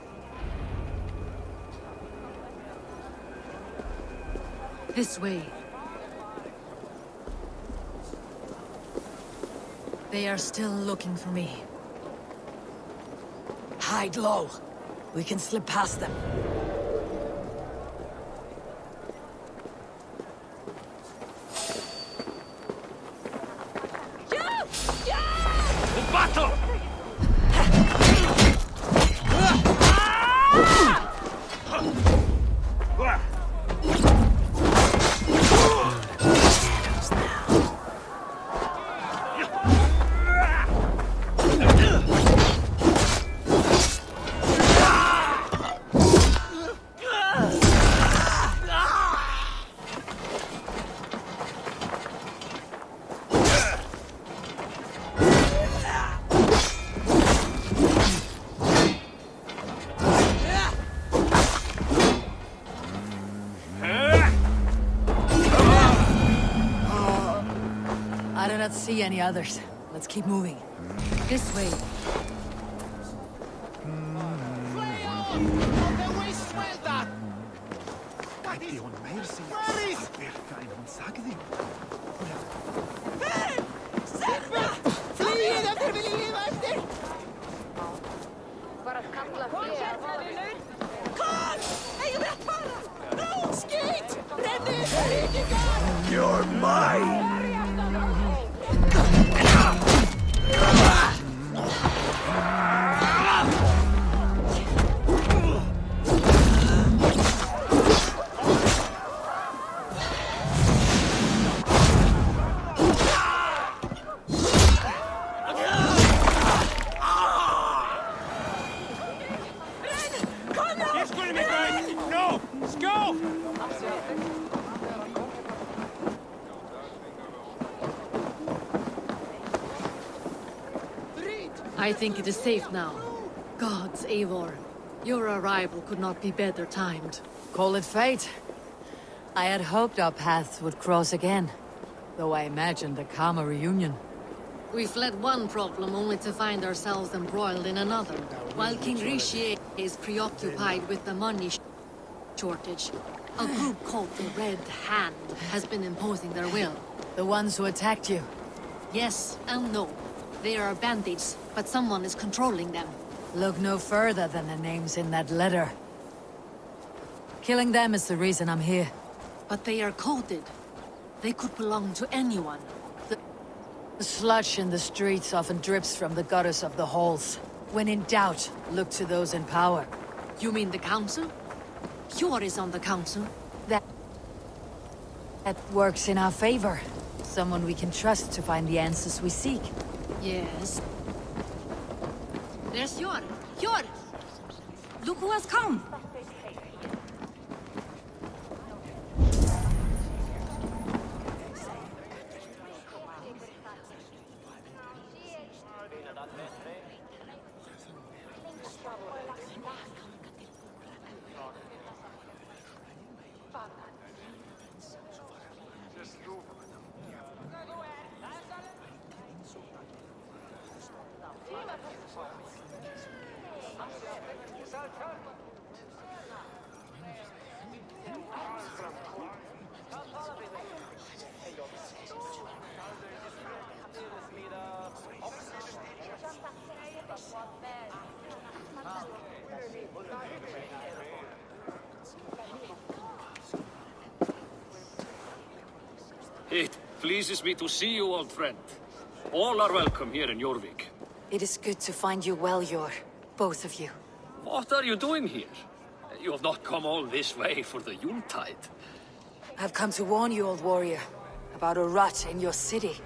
This way. They are still looking for me. Hide low. We can slip past them. Battle! I do not see any others. Let's keep moving. This way. You're mine! I think it is safe now. Gods, Eivor. Your arrival could not be better timed. Call it fate. I had hoped our paths would cross again, though I imagined a calmer reunion. We fled one problem only to find ourselves embroiled in another. While King Rishi is preoccupied with the money shortage, a group called the Red Hand has been imposing their will. The ones who attacked you? Yes and no. They are bandits, but someone is controlling them. Look no further than the names in that letter. Killing them is the reason I'm here. But they are coded. They could belong to anyone. The sludge in the streets often drips from the gutters of the halls. When in doubt, look to those in power. You mean the council? Yor is on the council. That works in our favor. Someone we can trust to find the answers we seek. Yes. There's Yor! Yor! Look who has come! It pleases me to see you, old friend. All are welcome here in Jorvik. It is good to find you well, Yor. Both of you. What are you doing here? You have not come all this way for the Yuletide. I've come to warn you, old warrior, about a rot in your city.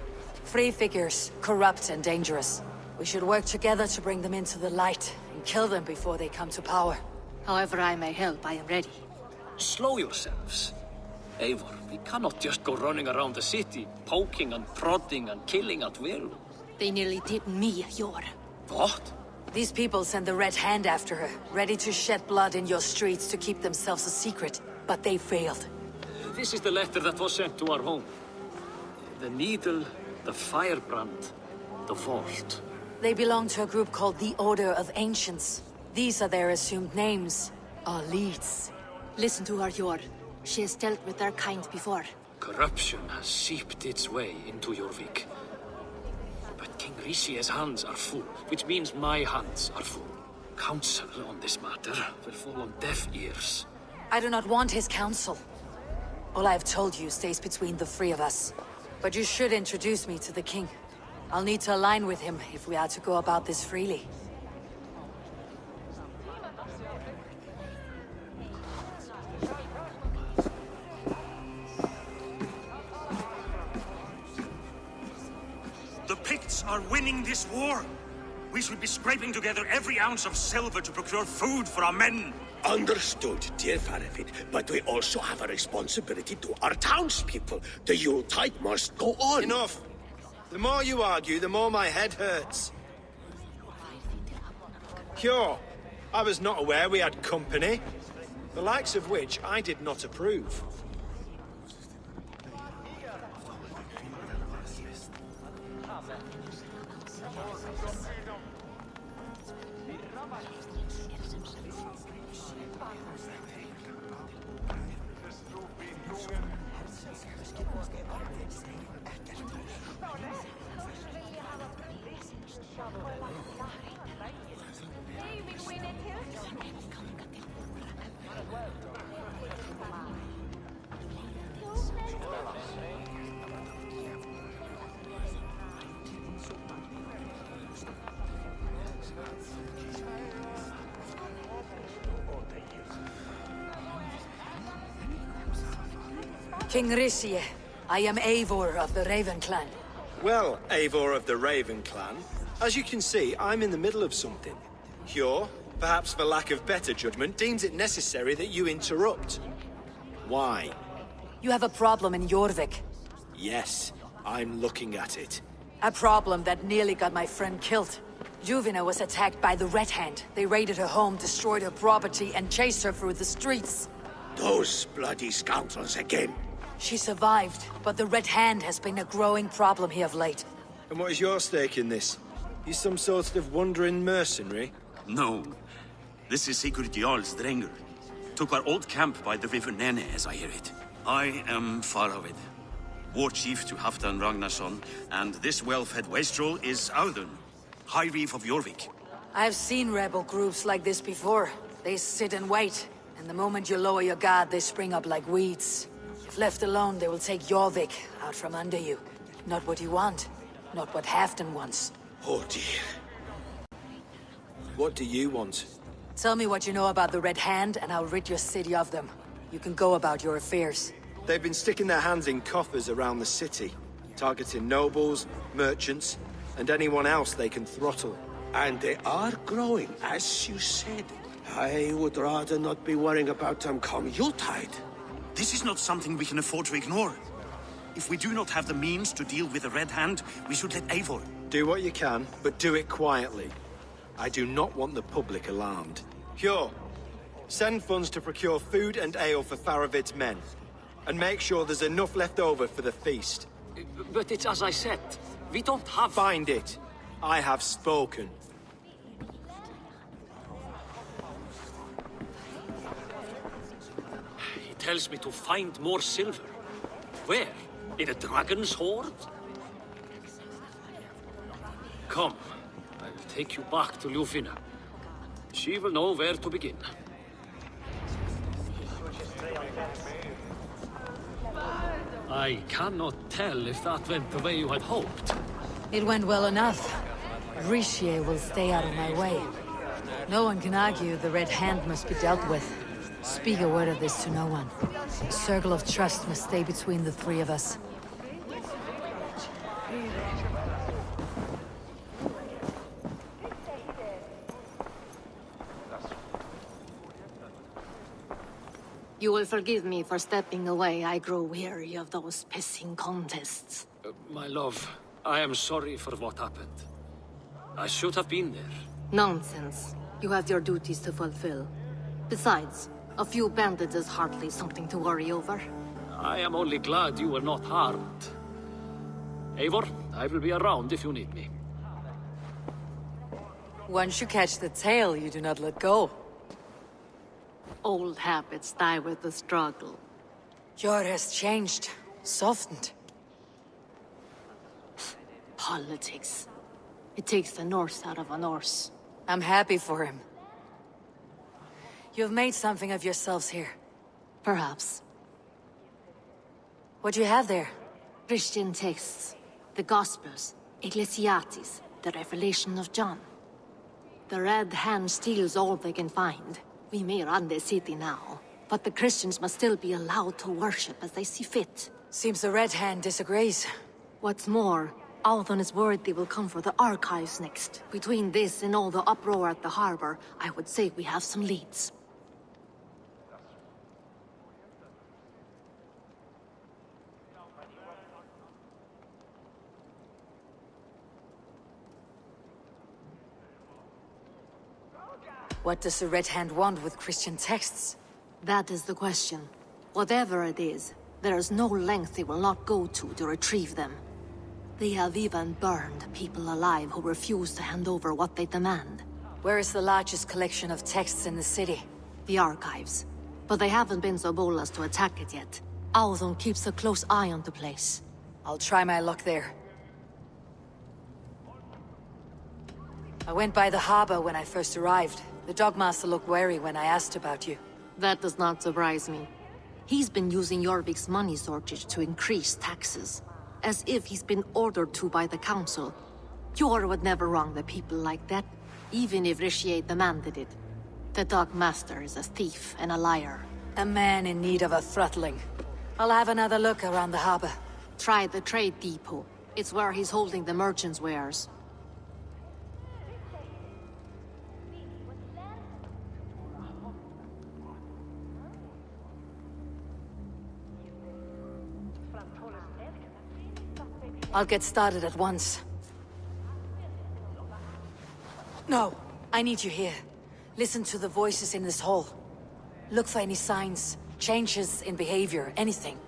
Free figures, corrupt and dangerous. We should work together to bring them into the light and kill them before they come to power. However I may help, I am ready. Slow yourselves. Eivor, we cannot just go running around the city, poking and prodding and killing at will. They nearly did me, Yor. What? These people sent the Red Hand after her, ready to shed blood in your streets to keep themselves a secret, but they failed. This is the letter that was sent to our home. The needle, the firebrand, the vault. They belong to a group called the Order of Ancients. These are their assumed names. Our leads. Listen to her, Yor. She has dealt with their kind before. Corruption has seeped its way into Jorvik. But King Rishie's hands are full, which means my hands are full. Counsel on this matter will fall on deaf ears. I do not want his counsel. All I have told you stays between the three of us. But you should introduce me to the king. I'll need to align with him if we are to go about this freely. The Picts are winning this war. We should be scraping together every ounce of silver to procure food for our men. Understood, dear Faravid, but we also have a responsibility to our townspeople. The Yuletide must go on. Enough! The more you argue, the more my head hurts. Cure, I was not aware we had company, the likes of which I did not approve. King Risie, I am Eivor of the Raven Clan. Well, Eivor of the Raven Clan, as you can see, I'm in the middle of something. Cure, perhaps for lack of better judgment, deems it necessary that you interrupt. Why? You have a problem in Jorvik. Yes, I'm looking at it. A problem that nearly got my friend killed. Juvina was attacked by the Red Hand. They raided her home, destroyed her property, and chased her through the streets. Those bloody scoundrels again. She survived, but the Red Hand has been a growing problem here of late. And what is your stake in this? You some sort of wandering mercenary? No. This is Sigurd Jarl's Drenger. Took our old camp by the river Nene, as I hear it. I am Faravid, war chief to Halfdan Ragnarsson, and this well-fed wastrel is Audun, High Reef of Jorvik. I've seen rebel groups like this before. They sit and wait, and the moment you lower your guard, they spring up like weeds. If left alone, they will take Jorvik out from under you. Not what you want, not what Halfdan wants. Oh dear. What do you want? Tell me what you know about the Red Hand, and I'll rid your city of them. You can go about your affairs. They've been sticking their hands in coffers around the city, targeting nobles, merchants, and anyone else they can throttle. And they are growing, as you said. I would rather not be worrying about them come Yuletide. This is not something we can afford to ignore. If we do not have the means to deal with the Red Hand, we should let Eivor. Do what you can, but do it quietly. I do not want the public alarmed. Cure, send funds to procure food and ale for Faravid's men. And make sure there's enough left over for the feast. But it's as I said, we don't have... Find it. I have spoken. He tells me to find more silver. Where? In a dragon's hoard? Come, I'll take you back to Ljufina. She will know where to begin. I cannot tell if that went the way you had hoped. It went well enough. Risie will stay out of my way. No one can argue the Red Hand must be dealt with. Speak a word of this to no one. A circle of trust must stay between the three of us. You will forgive me for stepping away. I grow weary of those pissing contests. My love, I am sorry for what happened. I should have been there. Nonsense. You have your duties to fulfill. Besides, a few bandits is hardly something to worry over. I am only glad you were not harmed. Eivor, I will be around if you need me. Once you catch the tail, you do not let go. Old habits die with the struggle. Jor has changed, softened. Politics. It takes the Norse out of a Norse. I'm happy for him. You've made something of yourselves here. Perhaps. What do you have there? Christian texts. The Gospels. Ecclesiastes. The Revelation of John. The Red Hand steals all they can find. We may run the city now, but the Christians must still be allowed to worship as they see fit. Seems the Red Hand disagrees. What's more, Althon is worried they will come for the archives next. Between this and all the uproar at the harbor, I would say we have some leads. What does the Red Hand want with Christian texts? That is the question. Whatever it is, there is no length they will not go to retrieve them. They have even burned people alive who refuse to hand over what they demand. Where is the largest collection of texts in the city? The archives. But they haven't been so bold as to attack it yet. Althon keeps a close eye on the place. I'll try my luck there. I went by the harbor when I first arrived. The Dogmaster looked wary when I asked about you. That does not surprise me. He's been using Jorvik's money shortage to increase taxes. As if he's been ordered to by the council. Jor would never wrong the people like that, even if Rishier demanded it. The Dogmaster is a thief and a liar. A man in need of a throttling. I'll have another look around the harbor. Try the trade depot. It's where he's holding the merchants' wares. I'll get started at once. No, I need you here. Listen to the voices in this hall. Look for any signs, changes in behavior, anything.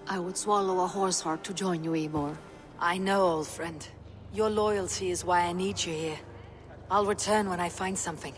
I would swallow a horse heart to join you, Eivor. I know, old friend. Your loyalty is why I need you here. I'll return when I find something.